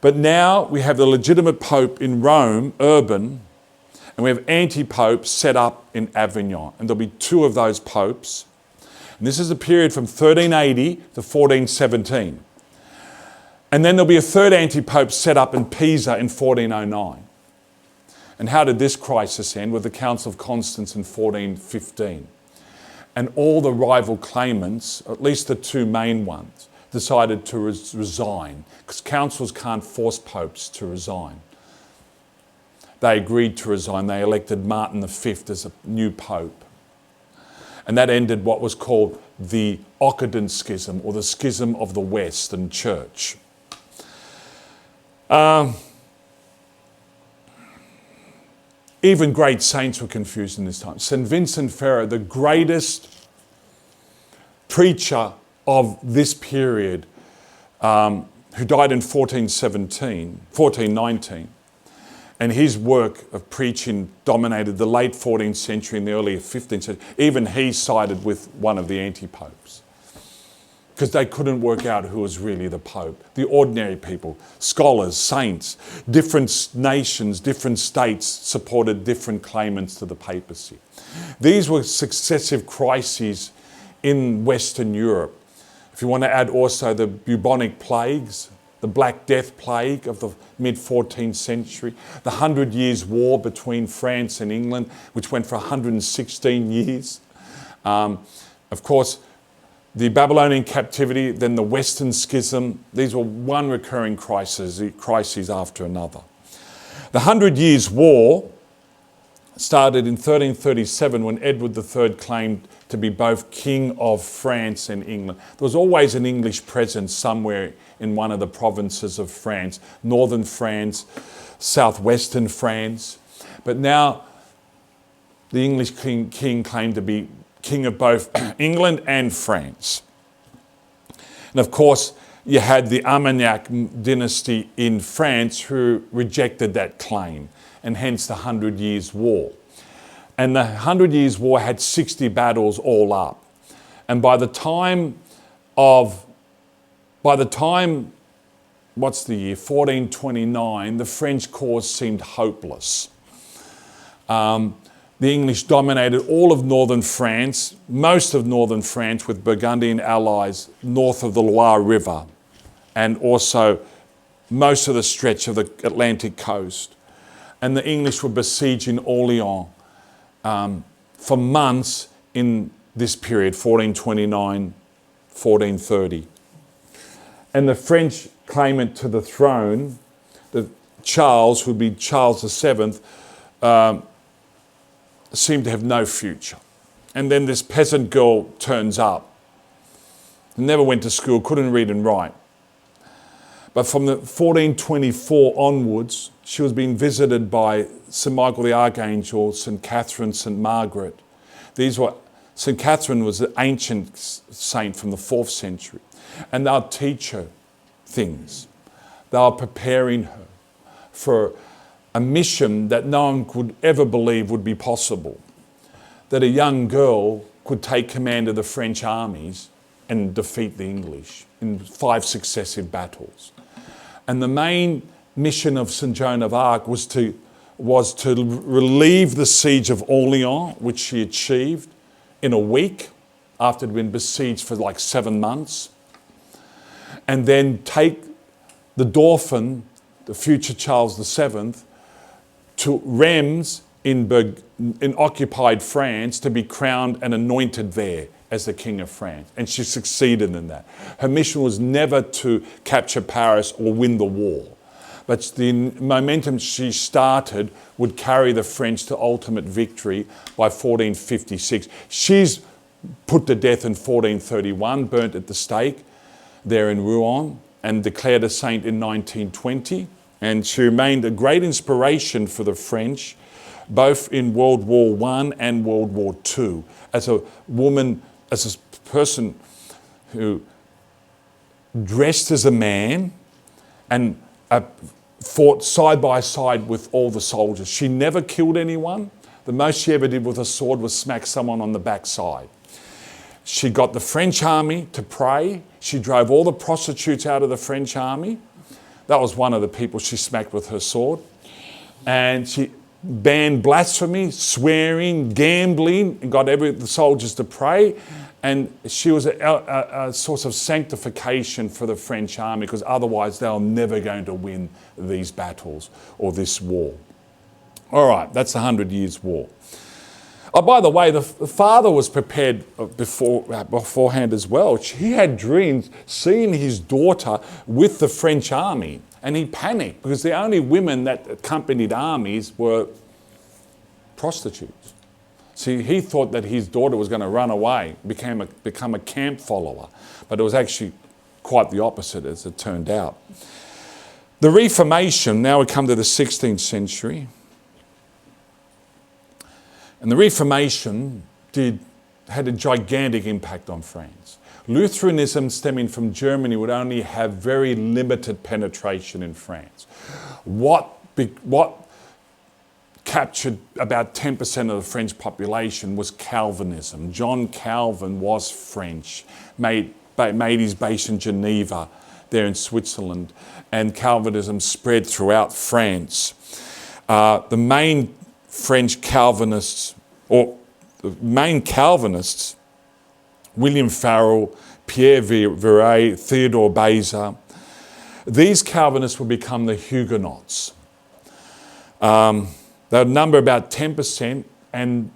But now we have the legitimate pope in Rome, Urban, and we have anti-popes set up in Avignon. And there'll be 2 of those popes. And this is a period from 1380 to 1417. And then there'll be a third anti-pope set up in Pisa in 1409. And how did this crisis end? With the Council of Constance in 1415. And all the rival claimants, at least the 2 main ones, decided to resign, because councils can't force popes to resign. They agreed to resign. They elected Martin V as a new pope. And that ended what was called the Occident Schism, or the Schism of the Western Church. Even great saints were confused in this time. St. Vincent Ferrer, the greatest preacher of this period, who died in 1419, and his work of preaching dominated the late 14th century and the early 15th century. Even he sided with one of the anti-popes, because they couldn't work out who was really the Pope. The ordinary people, scholars, saints, different nations, different states supported different claimants to the papacy. These were successive crises in Western Europe. If you want to add also the bubonic plagues, the Black Death plague of the mid-14th century, the 100 Years' War between France and England, which went for 116 years. Of course, the Babylonian captivity, then the Western Schism. These were one recurring crises after another. The 100 Years' War started in 1337 when Edward III claimed to be both King of France and England. There was always an English presence somewhere in one of the provinces of France, northern France, southwestern France. But now the English king claimed to be king of both England and France. And of course, you had the Armagnac dynasty in France who rejected that claim, and hence the 100 Years' War. And the 100 Years' War had 60 battles all up. And by the time what's the year? 1429, the French cause seemed hopeless. The English dominated all of northern France, most of northern France, with Burgundian allies north of the Loire River, and also most of the stretch of the Atlantic coast. And the English were besieging Orleans for months in this period, 1429, 1430. And the French claimant to the throne, Charles, who would be Charles VII, seemed to have no future. And then this peasant girl turns up, never went to school, couldn't read and write. But from the 1424 onwards, she was being visited by St. Michael the Archangel, St. Catherine, St. Margaret. St. Catherine was an ancient saint from the 4th century. And they'll teach her things. They are preparing her for a mission that no one could ever believe would be possible. That a young girl could take command of the French armies and defeat the English in 5 successive battles. And the main mission of St. Joan of Arc was to relieve the siege of Orleans, which she achieved in a week after it had been besieged for like 7 months. And then take the Dauphin, the future Charles VII, to Reims in occupied France to be crowned and anointed there as the King of France. And she succeeded in that. Her mission was never to capture Paris or win the war. But the momentum she started would carry the French to ultimate victory by 1456. She's put to death in 1431, burnt at the stake there in Rouen, and declared a saint in 1920. And she remained a great inspiration for the French, both in World War I and World War II, as a woman, as a person who dressed as a man and fought side by side with all the soldiers. She never killed anyone. The most she ever did with a sword was smack someone on the backside. She got the French army to pray. She drove all the prostitutes out of the French army. That was one of the people she smacked with her sword. And she banned blasphemy, swearing, gambling, and got the soldiers to pray. And she was a source of sanctification for the French army, because otherwise they were never going to win these battles or this war. All right, that's the 100 Years' War. Oh, by the way, the father was prepared beforehand as well. He had dreams seeing his daughter with the French army, and he panicked because the only women that accompanied armies were prostitutes. See, he thought that his daughter was going to run away, become a camp follower, but it was actually quite the opposite, as it turned out. The Reformation, now we come to the 16th century. And the Reformation had a gigantic impact on France. Lutheranism stemming from Germany would only have very limited penetration in France. What captured about 10% of the French population was Calvinism. John Calvin was French, made his base in Geneva, there in Switzerland, and Calvinism spread throughout France. The main French Calvinists, or the main Calvinists, William Farel, Pierre Viret, Theodore Beza, these Calvinists would become the Huguenots. They would number about 10%, and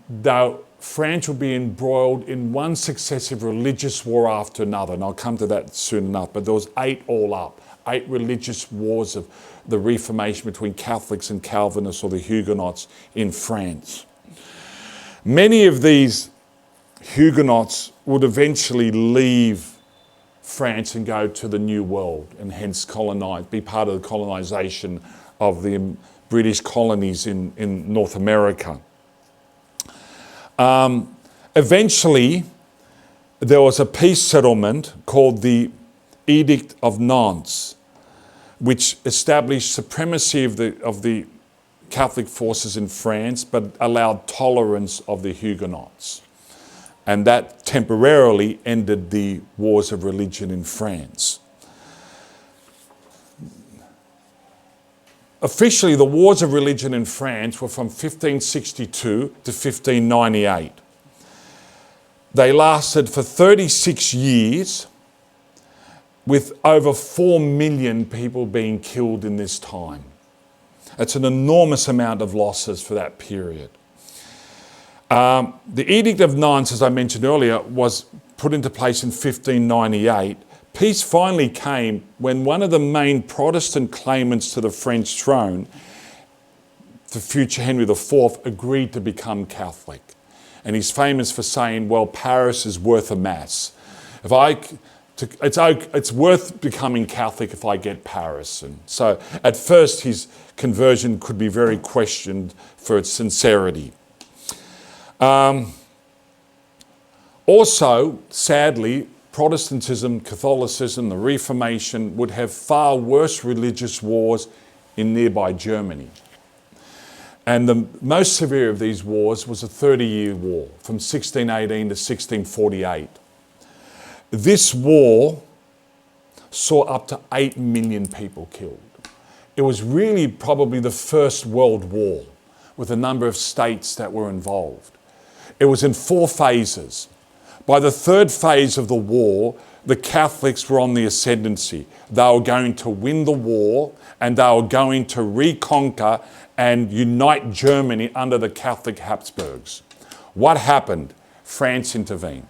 France would be embroiled in one successive religious war after another, and I'll come to that soon enough, but there was 8 all up, 8 religious wars of the Reformation between Catholics and Calvinists, or the Huguenots, in France. Many of these Huguenots would eventually leave France and go to the New World, and hence be part of the colonisation of the British colonies in North America. Eventually, there was a peace settlement called the Edict of Nantes, which established supremacy of the Catholic forces in France, but allowed tolerance of the Huguenots. And that temporarily ended the wars of religion in France. Officially, the wars of religion in France were from 1562 to 1598. They lasted for 36 years, with over 4 million people being killed in this time. It's an enormous amount of losses for that period. The Edict of Nantes, as I mentioned earlier, was put into place in 1598. Peace finally came when one of the main Protestant claimants to the French throne, the future Henry IV, agreed to become Catholic. And he's famous for saying, well, Paris is worth a mass. It's worth becoming Catholic if I get Paris. And so at first his conversion could be very questioned for its sincerity. Also, sadly, Protestantism, Catholicism, the Reformation would have far worse religious wars in nearby Germany. And the most severe of these wars was a 30-year war from 1618 to 1648. This war saw up to 8 million people killed. It was really probably the first world war with a number of states that were involved. It was in 4 phases. By the 3rd phase of the war, the Catholics were on the ascendancy. They were going to win the war and they were going to reconquer and unite Germany under the Catholic Habsburgs. What happened? France intervened.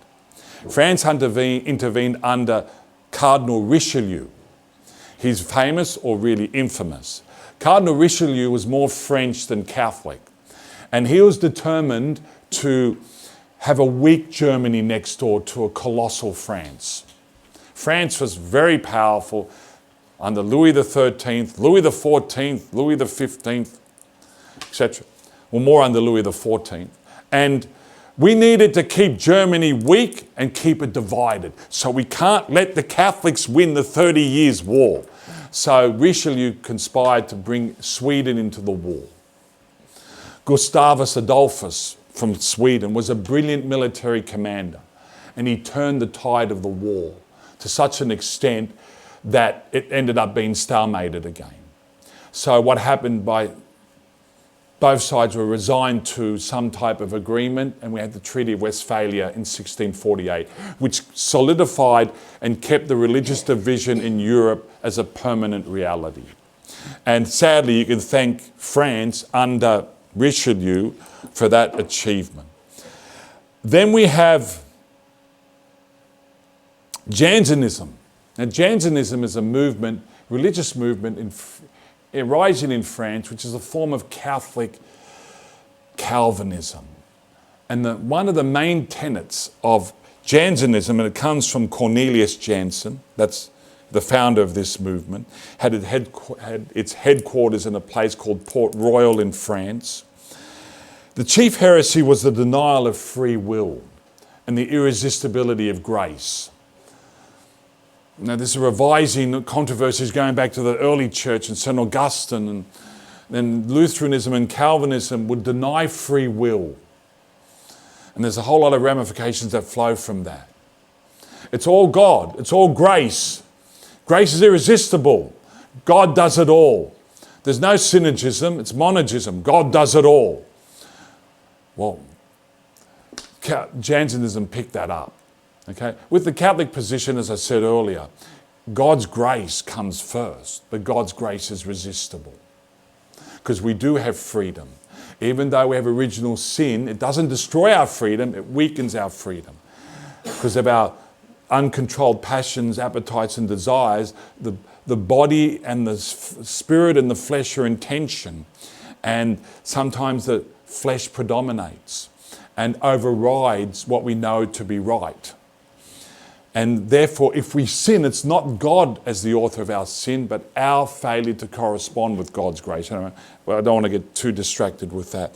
France intervened under Cardinal Richelieu. He's famous or really infamous. Cardinal Richelieu was more French than Catholic, and he was determined to have a weak Germany next door to a colossal France. France was very powerful under Louis XIII, Louis XIV, Louis XV, etc. Well, more under Louis XIV. And we needed to keep Germany weak and keep it divided. So we can't let the Catholics win the 30 Years' War. So Richelieu conspired to bring Sweden into the war. Gustavus Adolphus from Sweden was a brilliant military commander, and he turned the tide of the war to such an extent that it ended up being stalemated again. So what happened, both sides were resigned to some type of agreement, and we had the Treaty of Westphalia in 1648, which solidified and kept the religious division in Europe as a permanent reality. And sadly, you can thank France under Richelieu for that achievement. Then we have Jansenism. Now, Jansenism is a movement, religious movement arising in France, which is a form of Catholic Calvinism. And one of the main tenets of Jansenism, and it comes from Cornelius Jansen, that's the founder of this movement, had its headquarters in a place called Port Royal in France. The chief heresy was the denial of free will and the irresistibility of grace. Now, this is revising controversies going back to the early church and St. Augustine, and then Lutheranism and Calvinism would deny free will. And there's a whole lot of ramifications that flow from that. It's all God. It's all grace. Grace is irresistible. God does it all. There's no synergism. It's monergism. God does it all. Well, Jansenism picked that up. Okay? With the Catholic position, as I said earlier, God's grace comes first, but God's grace is resistible. Because we do have freedom. Even though we have original sin, it doesn't destroy our freedom, it weakens our freedom. Because of our uncontrolled passions, appetites and desires, the body and the spirit and the flesh are in tension. And sometimes the flesh predominates and overrides what we know to be right. And therefore, if we sin, it's not God as the author of our sin, but our failure to correspond with God's grace. I don't want to get too distracted with that.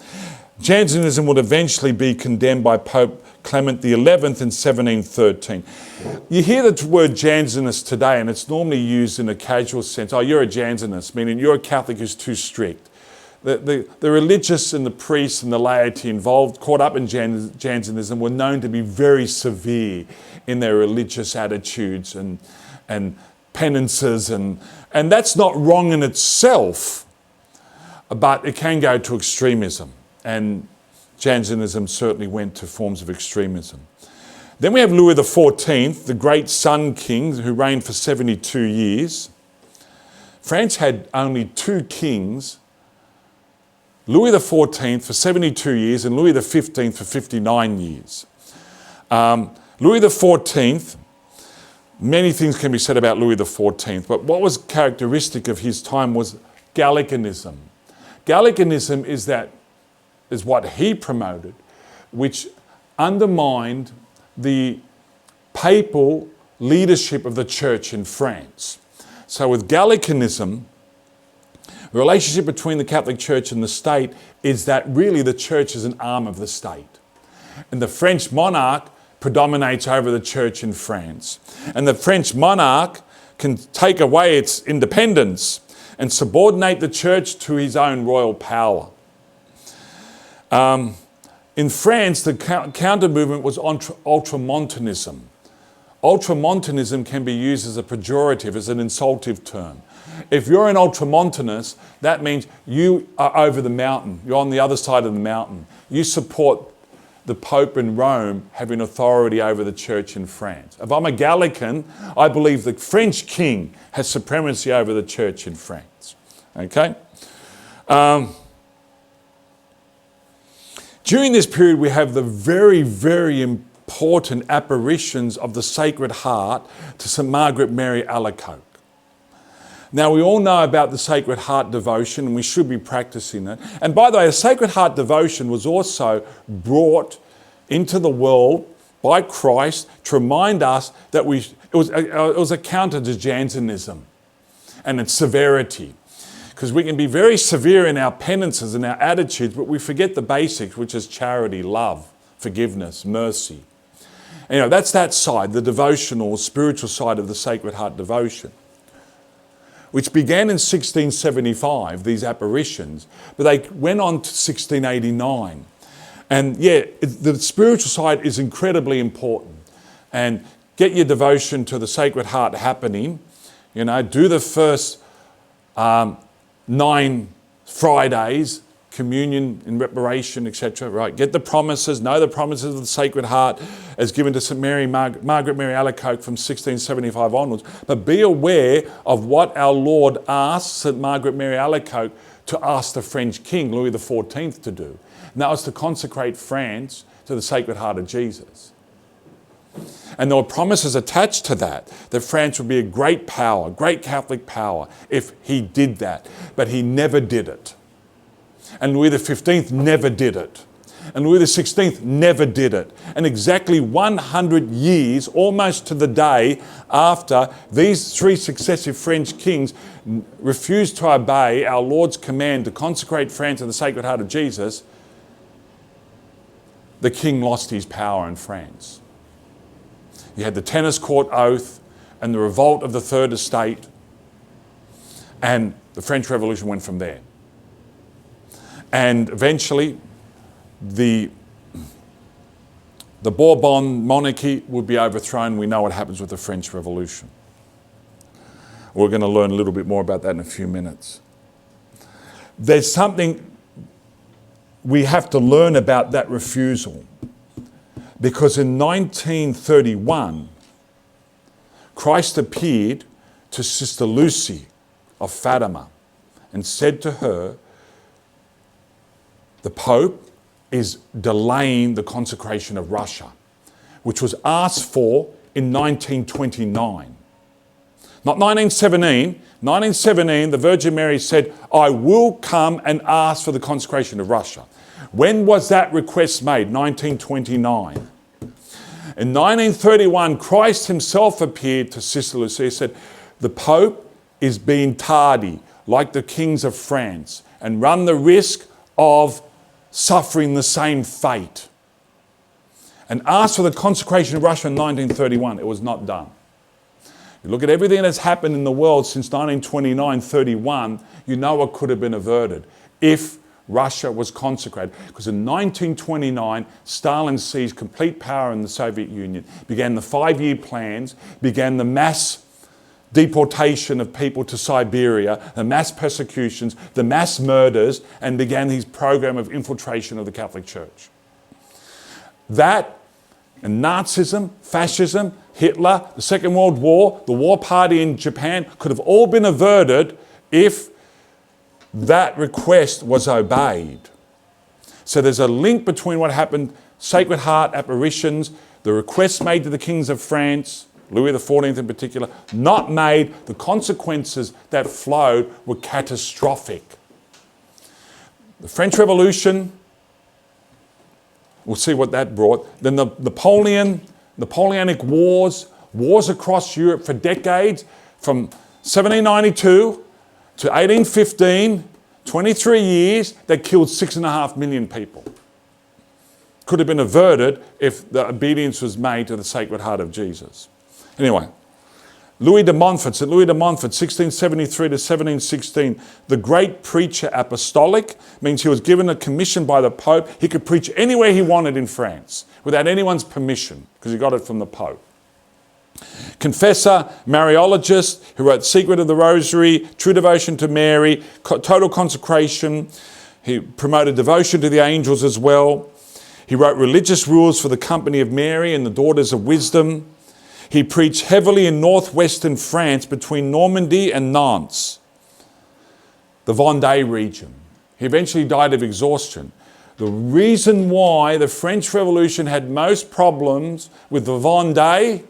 Jansenism would eventually be condemned by Pope Clement XI in 1713. You hear the word Jansenist today, and it's normally used in a casual sense. Oh, you're a Jansenist, meaning you're a Catholic who's too strict. The religious and the priests and the laity involved, caught up in Jansenism, were known to be very severe in their religious attitudes and penances. And that's not wrong in itself, but it can go to extremism, and Jansenism certainly went to forms of extremism. Then we have Louis XIV, the great Sun King who reigned for 72 years. France had only two kings, Louis XIV for 72 years and Louis XV for 59 years. Louis XIV, many things can be said about Louis XIV, but what was characteristic of his time was Gallicanism. Gallicanism is what he promoted, which undermined the papal leadership of the church in France. So with Gallicanism, the relationship between the Catholic Church and the state is that really the church is an arm of the state. And the French monarch predominates over the church in France. And the French monarch can take away its independence and subordinate the church to his own royal power. In France, the counter movement was ultramontanism. Ultramontanism can be used as a pejorative, as an insultive term. If you're an ultramontanist, that means you are over the mountain. You're on the other side of the mountain. You support the Pope in Rome having authority over the church in France. If I'm a Gallican, I believe the French king has supremacy over the church in France. Okay? During this period, we have the very, very important apparitions of the Sacred Heart to St. Margaret Mary Alacoque. Now, we all know about the Sacred Heart devotion, and we should be practicing it. And by the way, the Sacred Heart devotion was also brought into the world by Christ to remind us that it was a counter to Jansenism and its severity. Because we can be very severe in our penances and our attitudes, but we forget the basics, which is charity, love, forgiveness, mercy. And, that's that side, the devotional, spiritual side of the Sacred Heart devotion, which began in 1675, these apparitions, but they went on to 1689. And the spiritual side is incredibly important. And get your devotion to the Sacred Heart happening. Do the first 9 Fridays, communion in reparation, etc. Right? Get the promises, know the promises of the Sacred Heart as given to St. Margaret Mary Alacoque from 1675 onwards. But be aware of what our Lord asked St. Margaret Mary Alacoque to ask the French King, Louis XIV, to do. And that was to consecrate France to the Sacred Heart of Jesus. And there were promises attached to that France would be a great power, great Catholic power, if he did that. But he never did it. And Louis XV never did it. And Louis XVI never did it. And exactly 100 years, almost to the day after these 3 successive French kings refused to obey our Lord's command to consecrate France to the Sacred Heart of Jesus, the king lost his power in France. You had the tennis court oath and the revolt of the Third Estate, and the French Revolution went from there. And eventually, the Bourbon monarchy would be overthrown. We know what happens with the French Revolution. We're going to learn a little bit more about that in a few minutes. There's something we have to learn about that refusal. Because in 1931, Christ appeared to Sister Lucy of Fatima and said to her, the Pope is delaying the consecration of Russia, which was asked for in 1929. Not 1917. 1917, the Virgin Mary said, I will come and ask for the consecration of Russia. When was that request made? 1929. In 1931, Christ himself appeared to Sister Lucy and said, the Pope is being tardy, like the kings of France, and run the risk of suffering the same fate. And asked for the consecration of Russia in 1931. It was not done. You look at everything that's happened in the world since 1929-31, you know what could have been averted if Russia was consecrated. Because in 1929, Stalin seized complete power in the Soviet Union, began the 5-year plans, began the mass deportation of people to Siberia, the mass persecutions, the mass murders, and began his program of infiltration of the Catholic Church. That and Nazism, fascism, Hitler, the Second World War, the War Party in Japan could have all been averted if that request was obeyed. So there's a link between what happened, Sacred Heart apparitions, the requests made to the kings of France, Louis XIV in particular, not made, the consequences that flowed were catastrophic. The French Revolution, we'll see what that brought. Then the Napoleonic Wars, wars across Europe for decades, from 1792 to 1815, 23 years, that killed 6.5 million people. Could have been averted if the obedience was made to the Sacred Heart of Jesus. Anyway, Louis de Montfort, St. Louis de Montfort, 1673 to 1716, the great preacher apostolic, means he was given a commission by the Pope. He could preach anywhere he wanted in France without anyone's permission because he got it from the Pope. Confessor, Mariologist, who wrote Secret of the Rosary, True Devotion to Mary, Total Consecration. He promoted devotion to the angels as well. He wrote religious rules for the Company of Mary and the Daughters of Wisdom. He preached heavily in northwestern France between Normandy and Nantes, the Vendée region. He eventually died of exhaustion. The reason why the French Revolution had most problems with the Vendée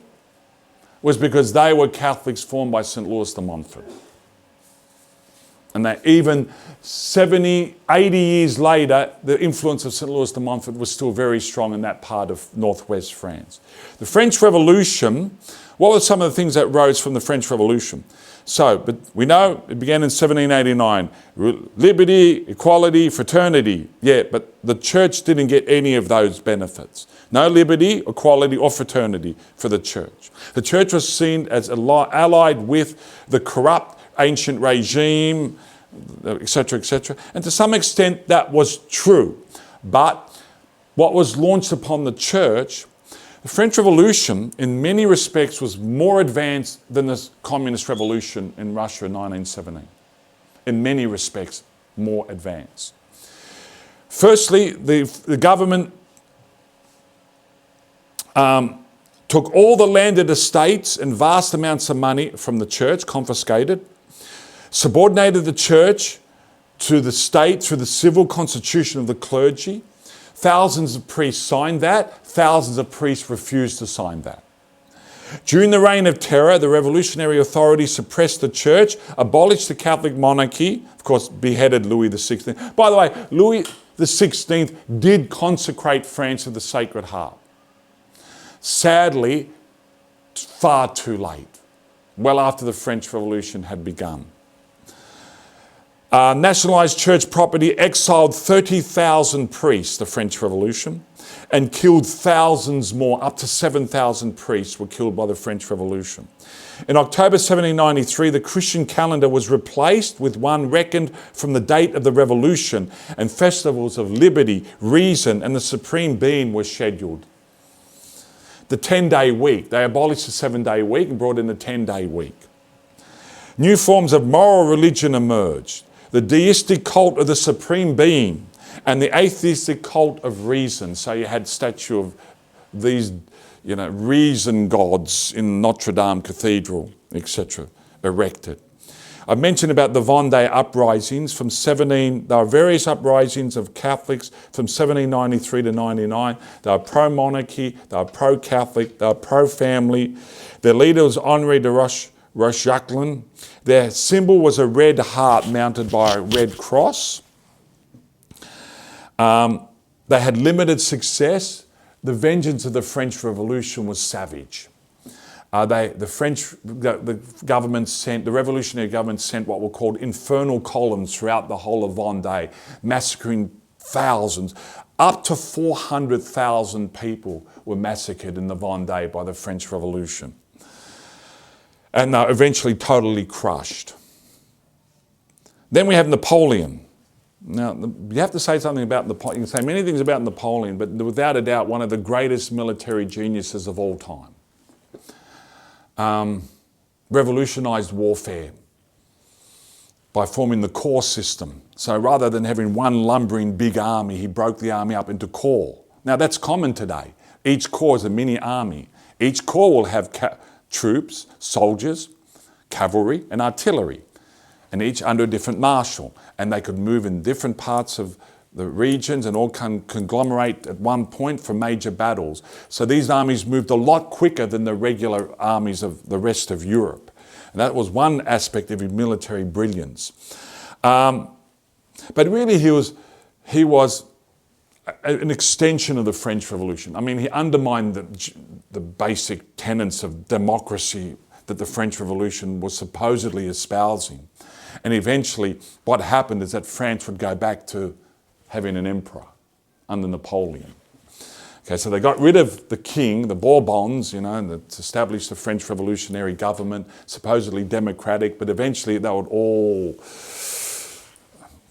was because they were Catholics formed by St. Louis de Montfort. And that even 70, 80 years later, the influence of St. Louis de Montfort was still very strong in that part of northwest France. The French Revolution, what were some of the things that rose from the French Revolution? So, but we know it began in 1789. Liberty, equality, fraternity. Yeah, but the church didn't get any of those benefits. No liberty, equality, or fraternity for the church. The church was seen as allied with the corrupt ancient regime, etc., etc. And to some extent that was true. But what was launched upon the church, the French Revolution in many respects was more advanced than the communist revolution in Russia in 1917. In many respects, more advanced. Firstly, the government took all the landed estates and vast amounts of money from the church, confiscated, subordinated the church to the state through the civil constitution of the clergy. Thousands of priests signed that. Thousands of priests refused to sign that. During the Reign of Terror, the revolutionary authorities suppressed the church, abolished the Catholic monarchy, of course, beheaded Louis XVI. By the way, Louis XVI did consecrate France to the Sacred Heart. Sadly, far too late, well after the French Revolution had begun. Nationalised church property, exiled 30,000 priests, the French Revolution, and killed thousands more. Up to 7,000 priests were killed by the French Revolution. In October 1793, the Christian calendar was replaced with one reckoned from the date of the Revolution, and festivals of liberty, reason, and the Supreme Being were scheduled. The 10-day week. They abolished the 7-day week and brought in the 10-day week. New forms of moral religion emerged. The deistic cult of the Supreme Being and the atheistic cult of reason. So you had statue of these, reason gods in Notre Dame Cathedral, etc., erected. I mentioned about the Vendée uprisings there are various uprisings of Catholics from 1793 to 99. They are pro-monarchy, they are pro-Catholic, they are pro-family. Their leader was Henri de Rochejacquelin. Their symbol was a red heart mounted by a red cross. They had limited success. The vengeance of the French Revolution was savage. The revolutionary government sent what were called infernal columns throughout the whole of Vendée, massacring thousands. Up to 400,000 people were massacred in the Vendée by the French Revolution. And they were eventually totally crushed. Then we have Napoleon. Now, you have to say something about Napoleon. You can say many things about Napoleon, but without a doubt, one of the greatest military geniuses of all time. revolutionized warfare by forming the corps system. So rather than having one lumbering big army, he broke the army up into corps. Now that's common today. Each corps is a mini army. Each corps will have troops, soldiers, cavalry and artillery, and each under a different marshal. And they could move in different parts of the regions and all conglomerate at one point for major battles. So these armies moved a lot quicker than the regular armies of the rest of Europe. And that was one aspect of his military brilliance. But really he was an extension of the French Revolution. I mean, he undermined the basic tenets of democracy that the French Revolution was supposedly espousing. And eventually what happened is that France would go back to having an emperor under Napoleon. Okay, so they got rid of the king, the Bourbons, and established the French revolutionary government, supposedly democratic, but eventually they would all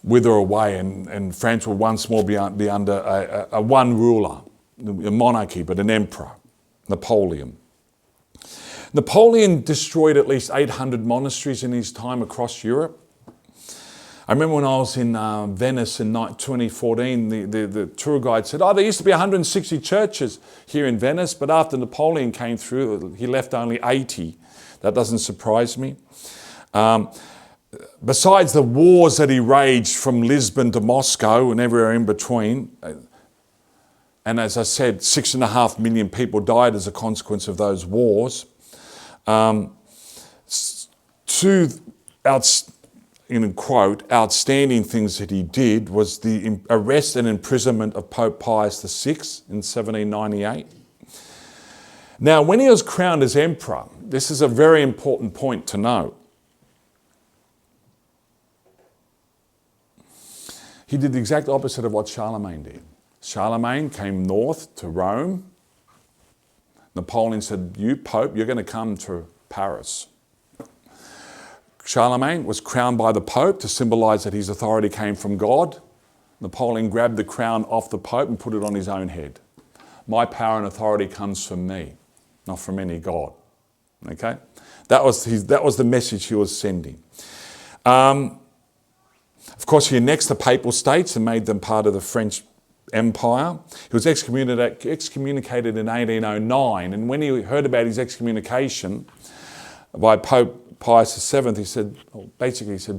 wither away and France would once more be under a one ruler, a monarchy, but an emperor, Napoleon. Napoleon destroyed at least 800 monasteries in his time across Europe. I remember when I was in Venice in 2014, the tour guide said, there used to be 160 churches here in Venice, but after Napoleon came through, he left only 80. That doesn't surprise me. Besides the wars that he waged from Lisbon to Moscow and everywhere in between, and as I said, 6.5 million people died as a consequence of those wars. In quote, outstanding things that he did was the arrest and imprisonment of Pope Pius VI in 1798. Now, when he was crowned as emperor, this is a very important point to note. He did the exact opposite of what Charlemagne did. Charlemagne came north to Rome. Napoleon said, you, Pope, you're going to come to Paris. Charlemagne was crowned by the Pope to symbolize that his authority came from God. Napoleon grabbed the crown off the Pope and put it on his own head. My power and authority comes from me, not from any God. Okay? That was the message he was sending. Of course, he annexed the Papal States and made them part of the French Empire. He was excommunicated in 1809, and when he heard about his excommunication by Pope Pius VII, he said,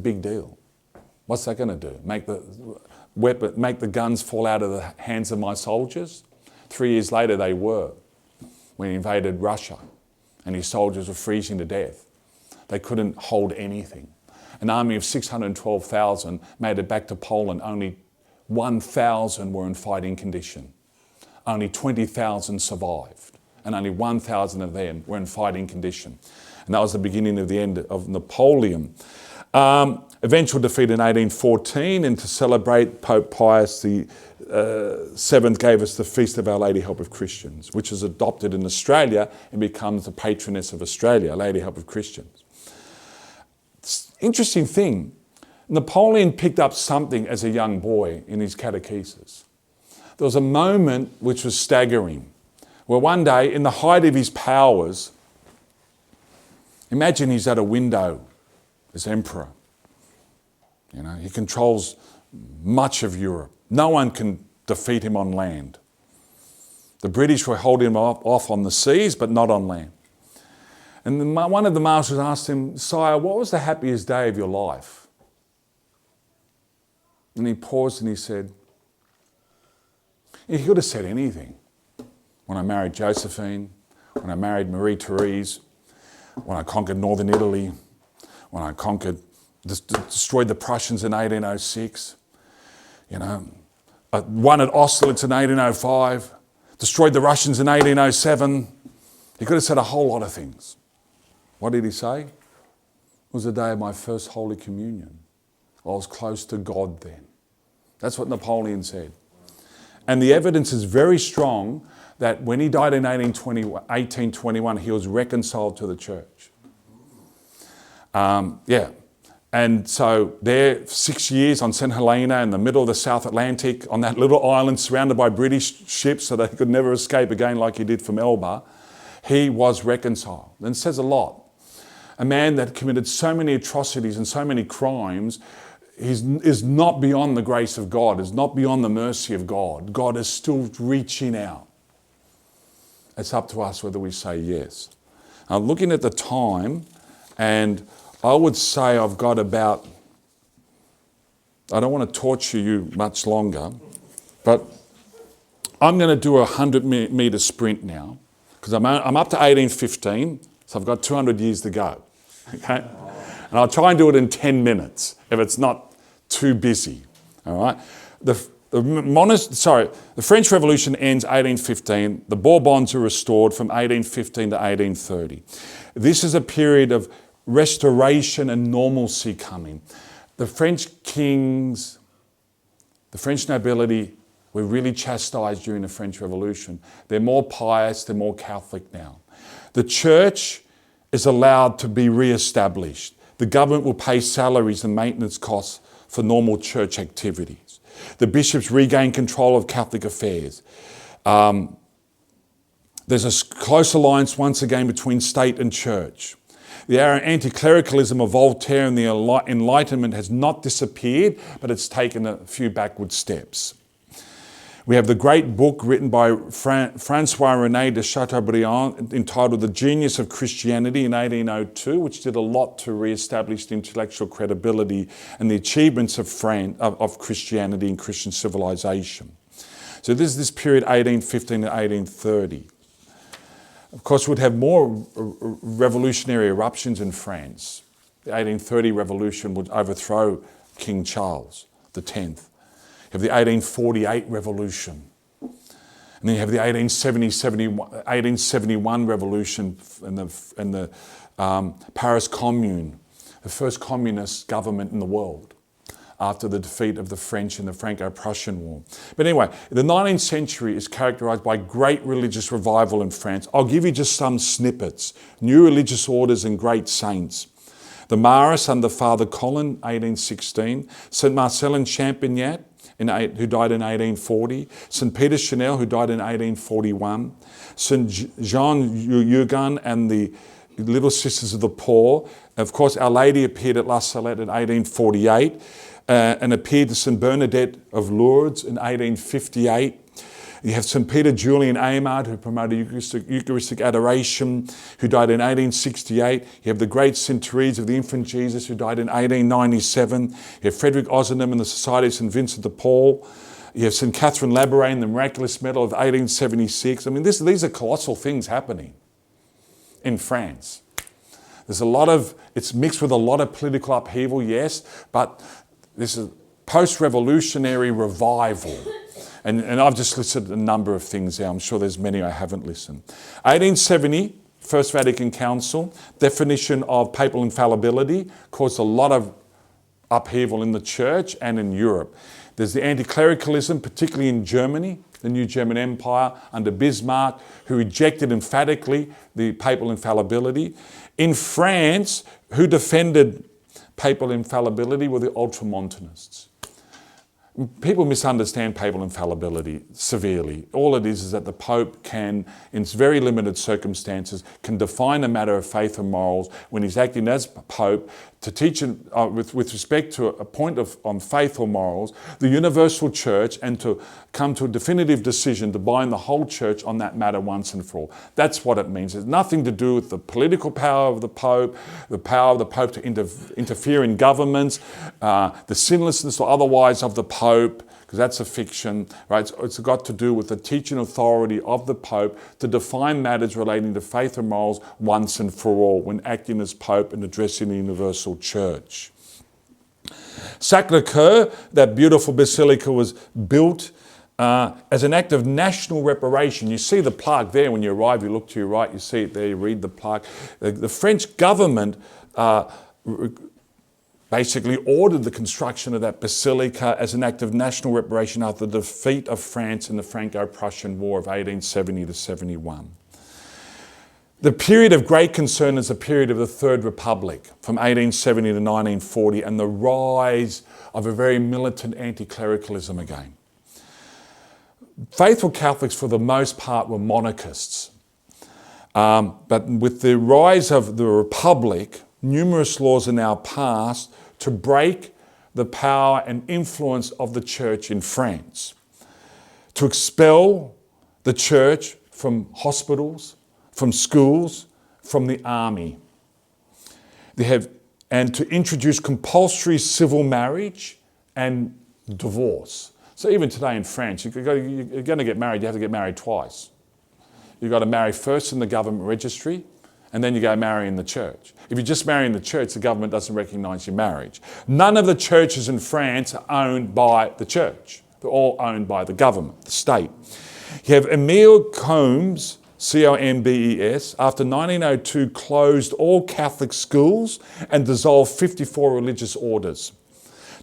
big deal. What's that going to do? Make the guns fall out of the hands of my soldiers? 3 years later they were, when he invaded Russia and his soldiers were freezing to death. They couldn't hold anything. An army of 612,000 made it back to Poland. Only 1,000 were in fighting condition. Only 20,000 survived, and only 1,000 of them were in fighting condition. And that was the beginning of the end of Napoleon. Eventual defeat in 1814, and to celebrate, Pope Pius VII gave us the Feast of Our Lady Help of Christians, which is adopted in Australia and becomes the patroness of Australia, Lady Help of Christians. Interesting thing, Napoleon picked up something as a young boy in his catechesis. There was a moment which was staggering, where one day, in the height of his powers, imagine he's at a window as emperor. He controls much of Europe. No one can defeat him on land. The British were holding him off on the seas, but not on land. And one of the marshals asked him, "Sire, what was the happiest day of your life?" And he paused and he said, he could have said anything. When I married Josephine, when I married Marie Therese, when I conquered northern Italy, when I destroyed the Prussians in 1806, I won at Austerlitz in 1805, destroyed the Russians in 1807. He could have said a whole lot of things. What did he say? It was the day of my first Holy Communion. I was close to God then. That's what Napoleon said. And the evidence is very strong that when he died in 1821, he was reconciled to the church. And so there, 6 years on St. Helena in the middle of the South Atlantic, on that little island surrounded by British ships so that he could never escape again like he did from Elba, he was reconciled. And it says a lot. a man that committed so many atrocities and so many crimes, is not beyond the grace of God, is not beyond the mercy of God. God is still reaching out. It's up to us whether we say yes. Now, looking at the time, and I would say I've got about, I don't want to torture you much longer, but I'm going to do a 100-metre sprint now, because I'm up to 1815, so I've got 200 years to go. Okay? And I'll try and do it in 10 minutes if it's not too busy. All right? The French Revolution ends 1815. The Bourbons are restored from 1815 to 1830. This is a period of restoration and normalcy coming. The French kings, the French nobility were really chastised during the French Revolution. They're more pious, they're more Catholic now. The church is allowed to be re-established. The government will pay salaries and maintenance costs for normal church activities. The bishops regain control of Catholic affairs. There's a close alliance once again between state and church. The anti-clericalism of Voltaire and the Enlightenment has not disappeared, but it's taken a few backward steps. We have the great book written by François-René de Chateaubriand entitled The Genius of Christianity in 1802, which did a lot to re-establish the intellectual credibility and the achievements of Christianity and Christian civilization. So this is this period 1815 to 1830. Of course, we'd have more revolutionary eruptions in France. The 1830 revolution would overthrow King Charles X. You have the 1848 revolution. And then you have the 1871 revolution and the Paris Commune, the first communist government in the world after the defeat of the French in the Franco-Prussian War. But anyway, the 19th century is characterized by great religious revival in France. I'll give you just some snippets. New religious orders and great saints. The Maris under Father Colin, 1816. St. Marcel in Champagnat, who died in 1840. St. Peter Chanel, who died in 1841. St. Jean Eugen and the Little Sisters of the Poor. Of course, Our Lady appeared at La Salette in 1848 and appeared to St. Bernadette of Lourdes in 1858. You have St. Peter Julian Aymard, who promoted Eucharistic adoration, who died in 1868. You have the great St. Therese of the Infant Jesus, who died in 1897. You have Frederick Ozanam and the Society of St. Vincent de Paul. You have St. Catherine Labouré, the Miraculous Medal of 1876. I mean, these are colossal things happening in France. There's it's mixed with a lot of political upheaval, yes, but this is post-revolutionary revival. And I've just listed a number of things there. I'm sure there's many I haven't listened. 1870, First Vatican Council, definition of papal infallibility caused a lot of upheaval in the church and in Europe. There's the anti-clericalism, particularly in Germany, the new German Empire under Bismarck, who rejected emphatically the papal infallibility. In France, who defended papal infallibility were the Ultramontanists. People misunderstand papal infallibility severely. All it is that the Pope can, in very limited circumstances, can define a matter of faith and morals when he's acting as Pope to teach with respect to a point on faith or morals, the universal church, and to come to a definitive decision to bind the whole church on that matter once and for all. That's what it means. It's nothing to do with the political power of the Pope, the power of the Pope to interfere in governments, the sinlessness or otherwise of the Pope, because that's a fiction, right? It's got to do with the teaching authority of the Pope to define matters relating to faith and morals once and for all when acting as Pope and addressing the universal church. Sacré-Cœur, that beautiful basilica, was built as an act of national reparation. You see the plaque there when you arrive, you look to your right, you see it there, you read the plaque. The French government basically ordered the construction of that basilica as an act of national reparation after the defeat of France in the Franco-Prussian War of 1870 to 71. The period of great concern is the period of the Third Republic from 1870 to 1940 and the rise of a very militant anti-clericalism again. Faithful Catholics for the most part were monarchists. But with the rise of the Republic, numerous laws are now passed to break the power and influence of the church in France, to expel the church from hospitals, from schools, from the army. And to introduce compulsory civil marriage and divorce. So even today in France, you're going to get married, you have to get married twice. You've got to marry first in the government registry, and then you go marry in the church. If you just marry in the church, the government doesn't recognise your marriage. None of the churches in France are owned by the church. They're all owned by the government, the state. You have Emile Combes, Combes, after 1902 closed all Catholic schools and dissolved 54 religious orders.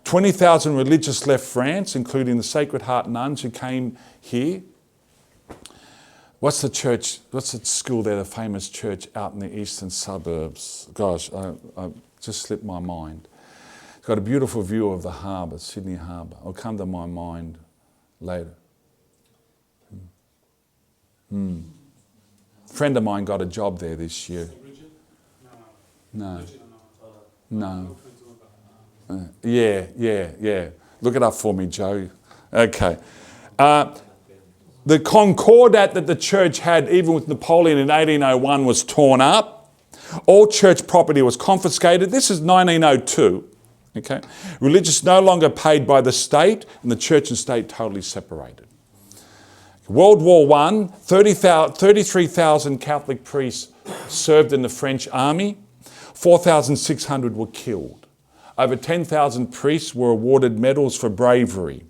20,000 religious left France, including the Sacred Heart nuns who came here. What's the church, what's the school there, the famous church out in the eastern suburbs? Gosh, I just slipped my mind. It's got a beautiful view of the harbour, Sydney Harbour. It'll come to my mind later. A friend of mine got a job there this year. No. Yeah. Look it up for me, Joe. Okay. The concordat that the church had, even with Napoleon in 1801, was torn up. All church property was confiscated. This is 1902. Okay. Religious no longer paid by the state, and the church and state totally separated. World War I, 33,000 Catholic priests served in the French army. 4,600 were killed. Over 10,000 priests were awarded medals for bravery.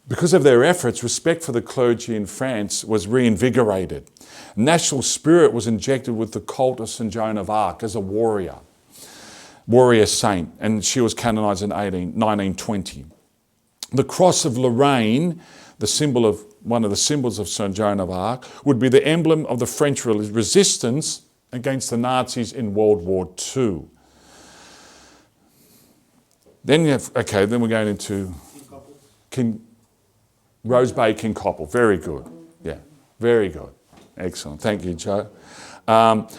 Because of their efforts, respect for the clergy in France was reinvigorated. National spirit was injected with the cult of St. Joan of Arc as a warrior saint, and she was canonized in 1920. The cross of Lorraine, one of the symbols of St. Joan of Arc, would be the emblem of the French resistance against the Nazis in World War II. Then we're going into Rose Bay, King Koppel. Very good. Yeah, very good. Excellent. Thank you, Joe.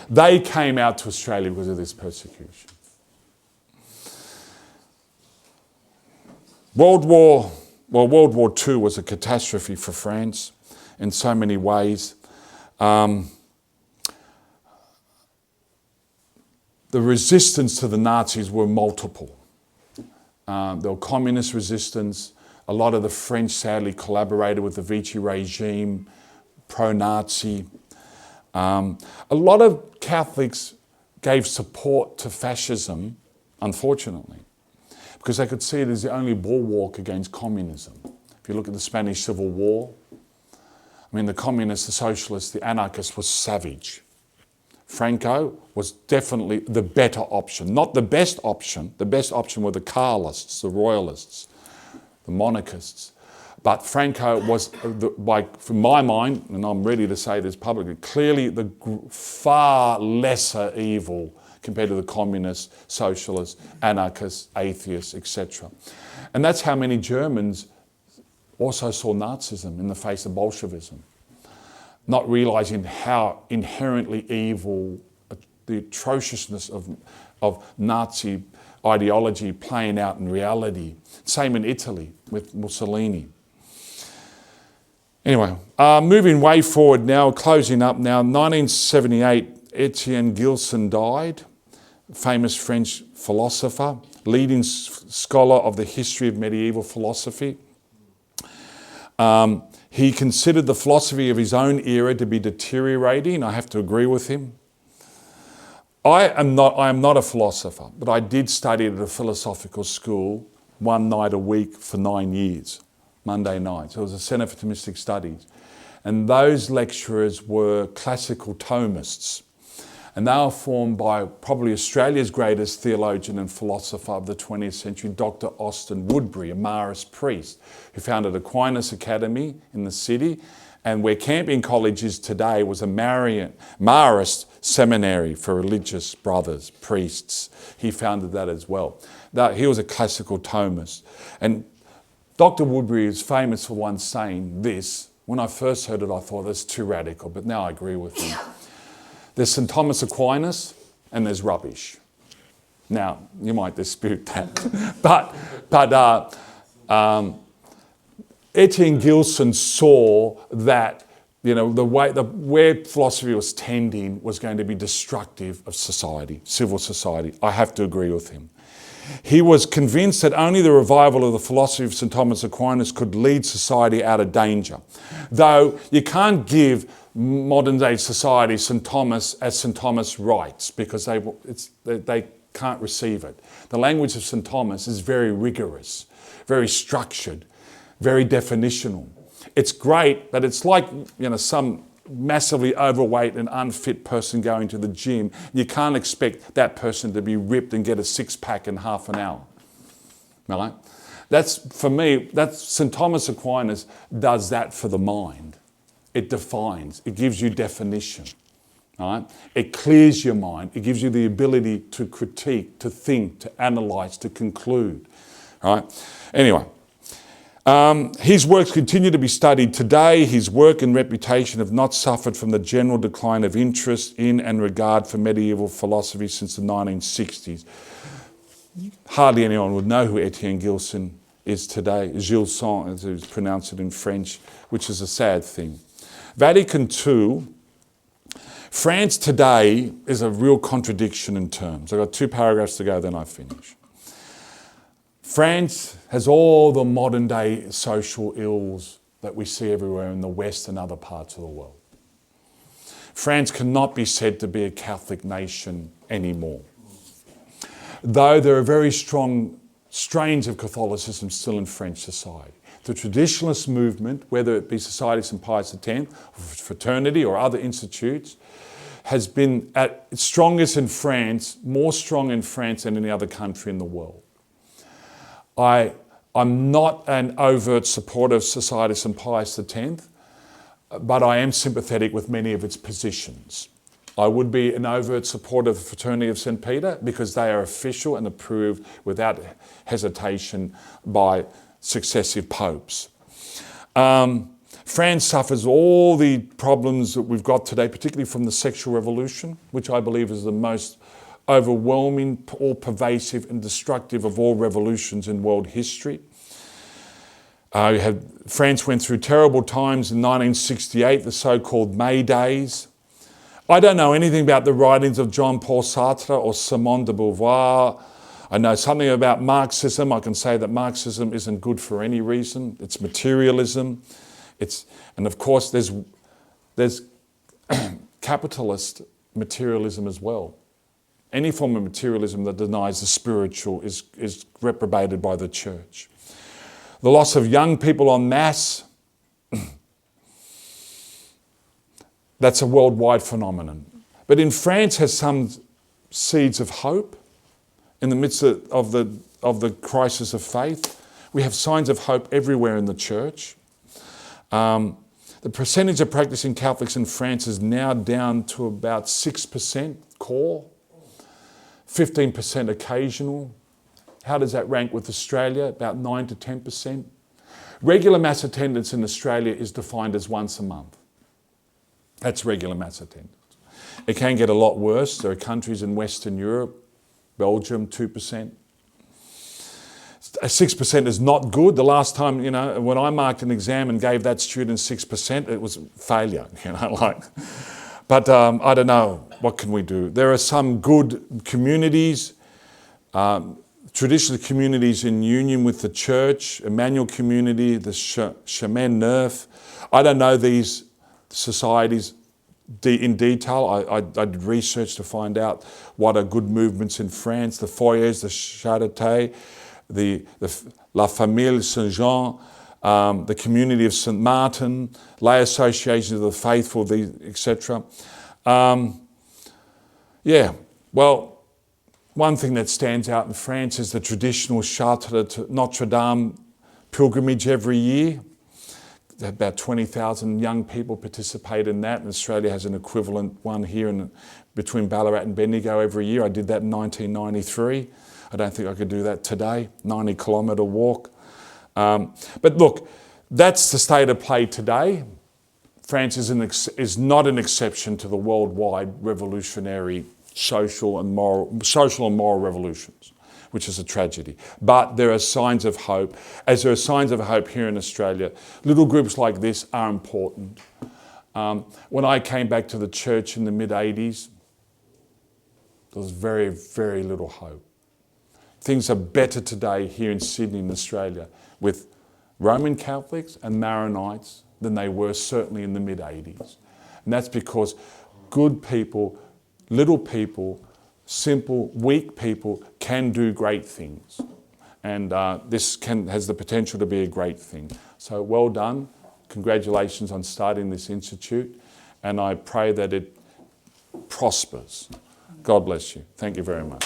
They came out to Australia because of this persecution. World War II was a catastrophe for France in so many ways. The resistance to the Nazis were multiple. There were communist resistance. A lot of the French sadly collaborated with the Vichy regime, pro-Nazi. A lot of Catholics gave support to fascism, unfortunately, because they could see it as the only bulwark against communism. If you look at the Spanish Civil War, I mean, the communists, the socialists, the anarchists were savage. Franco was definitely the better option, not the best option. The best option were the Carlists, the Royalists, the monarchists. But Franco was, from my mind, and I'm ready to say this publicly, clearly the far lesser evil compared to the communists, socialists, anarchists, atheists, etc. And that's how many Germans also saw Nazism in the face of Bolshevism, not realising how inherently evil, the atrociousness of Nazi ideology playing out in reality. Same in Italy with Mussolini. Anyway, moving way forward now, closing up now, 1978, Etienne Gilson died, famous French philosopher, leading scholar of the history of medieval philosophy. He considered the philosophy of his own era to be deteriorating. I have to agree with him. I am not a philosopher, but I did study at a philosophical school one night a week for 9 years, Monday nights. It was a Centre for Thomistic Studies. And those lecturers were classical Thomists. And they were formed by probably Australia's greatest theologian and philosopher of the 20th century, Dr. Austin Woodbury, a Marist priest, who founded Aquinas Academy in the city. And where Campion College is today was a Marist seminary for religious brothers, priests. He founded that as well. He was a classical Thomist. And Dr. Woodbury is famous for once saying this. When I first heard it, I thought that's too radical, but now I agree with him. There's St. Thomas Aquinas, and there's rubbish. Now, you might dispute that, but Etienne Gilson saw that where philosophy was tending was going to be destructive of society, civil society. I have to agree with him. He was convinced that only the revival of the philosophy of St. Thomas Aquinas could lead society out of danger. Though you can't give modern day society St. Thomas as St. Thomas writes, because they can't receive it. The language of St. Thomas is very rigorous, very structured, very definitional. It's great, but it's like some massively overweight and unfit person going to the gym. You can't expect that person to be ripped and get a six-pack in half an hour. Right? For me, St. Thomas Aquinas does that for the mind. It defines, it gives you definition. Right? It clears your mind. It gives you the ability to critique, to think, to analyse, to conclude. Right? Anyway. His works continue to be studied today. His work and reputation have not suffered from the general decline of interest in and regard for medieval philosophy since the 1960s. Hardly anyone would know who Etienne Gilson is today. Gilson, as it's pronounced in French, which is a sad thing. Vatican II. France today is a real contradiction in terms. I've got 2 paragraphs to go, then I finish. France has all the modern day social ills that we see everywhere in the West and other parts of the world. France cannot be said to be a Catholic nation anymore. Though there are very strong strains of Catholicism still in French society. The traditionalist movement, whether it be Society of St. Pius X, fraternity or other institutes, has been at its strongest in France, more strong in France than any other country in the world. I'm not an overt supporter of Society of St. Pius X, but I am sympathetic with many of its positions. I would be an overt supporter of the Fraternity of St. Peter because they are official and approved without hesitation by successive popes. France suffers all the problems that we've got today, particularly from the sexual revolution, which I believe is the most overwhelming, all-pervasive and destructive of all revolutions in world history. France went through terrible times in 1968, the so-called May Days. I don't know anything about the writings of Jean-Paul Sartre or Simone de Beauvoir. I know something about Marxism. I can say that Marxism isn't good for any reason. It's materialism. And of course, there's capitalist materialism as well. Any form of materialism that denies the spiritual is reprobated by the church. The loss of young people en masse, that's a worldwide phenomenon. But in France has some seeds of hope in the midst of the crisis of faith. We have signs of hope everywhere in the church. The percentage of practicing Catholics in France is now down to about 6% core. 15% occasional. How does that rank with Australia? About 9 to 10%. Regular mass attendance in Australia is defined as once a month. That's regular mass attendance. It can get a lot worse. There are countries in Western Europe, Belgium, 2%. 6% is not good. The last time, when I marked an exam and gave that student 6%, it was failure, But I don't know, what can we do? There are some good communities, traditional communities in union with the church, Emmanuel community, the Chemin Neuf. I don't know these societies in detail. I did research to find out what are good movements in France, the Foyers, the Charité, the La Famille Saint-Jean, the community of St. Martin, lay associations of the faithful, etc. One thing that stands out in France is the traditional Chartres to Notre Dame pilgrimage every year. About 20,000 young people participate in that, and Australia has an equivalent one here between Ballarat and Bendigo every year. I did that in 1993. I don't think I could do that today, 90-kilometre walk. But look, that's the state of play today. France is not an exception to the worldwide revolutionary social and moral revolutions, which is a tragedy. But there are signs of hope. As there are signs of hope here in Australia, little groups like this are important. When I came back to the church in the mid-80s, there was very, very little hope. Things are better today here in Sydney and Australia with Roman Catholics and Maronites than they were certainly in the mid-80s. And that's because good people, little people, simple, weak people can do great things. And this has the potential to be a great thing. So well done. Congratulations on starting this institute. And I pray that it prospers. God bless you. Thank you very much.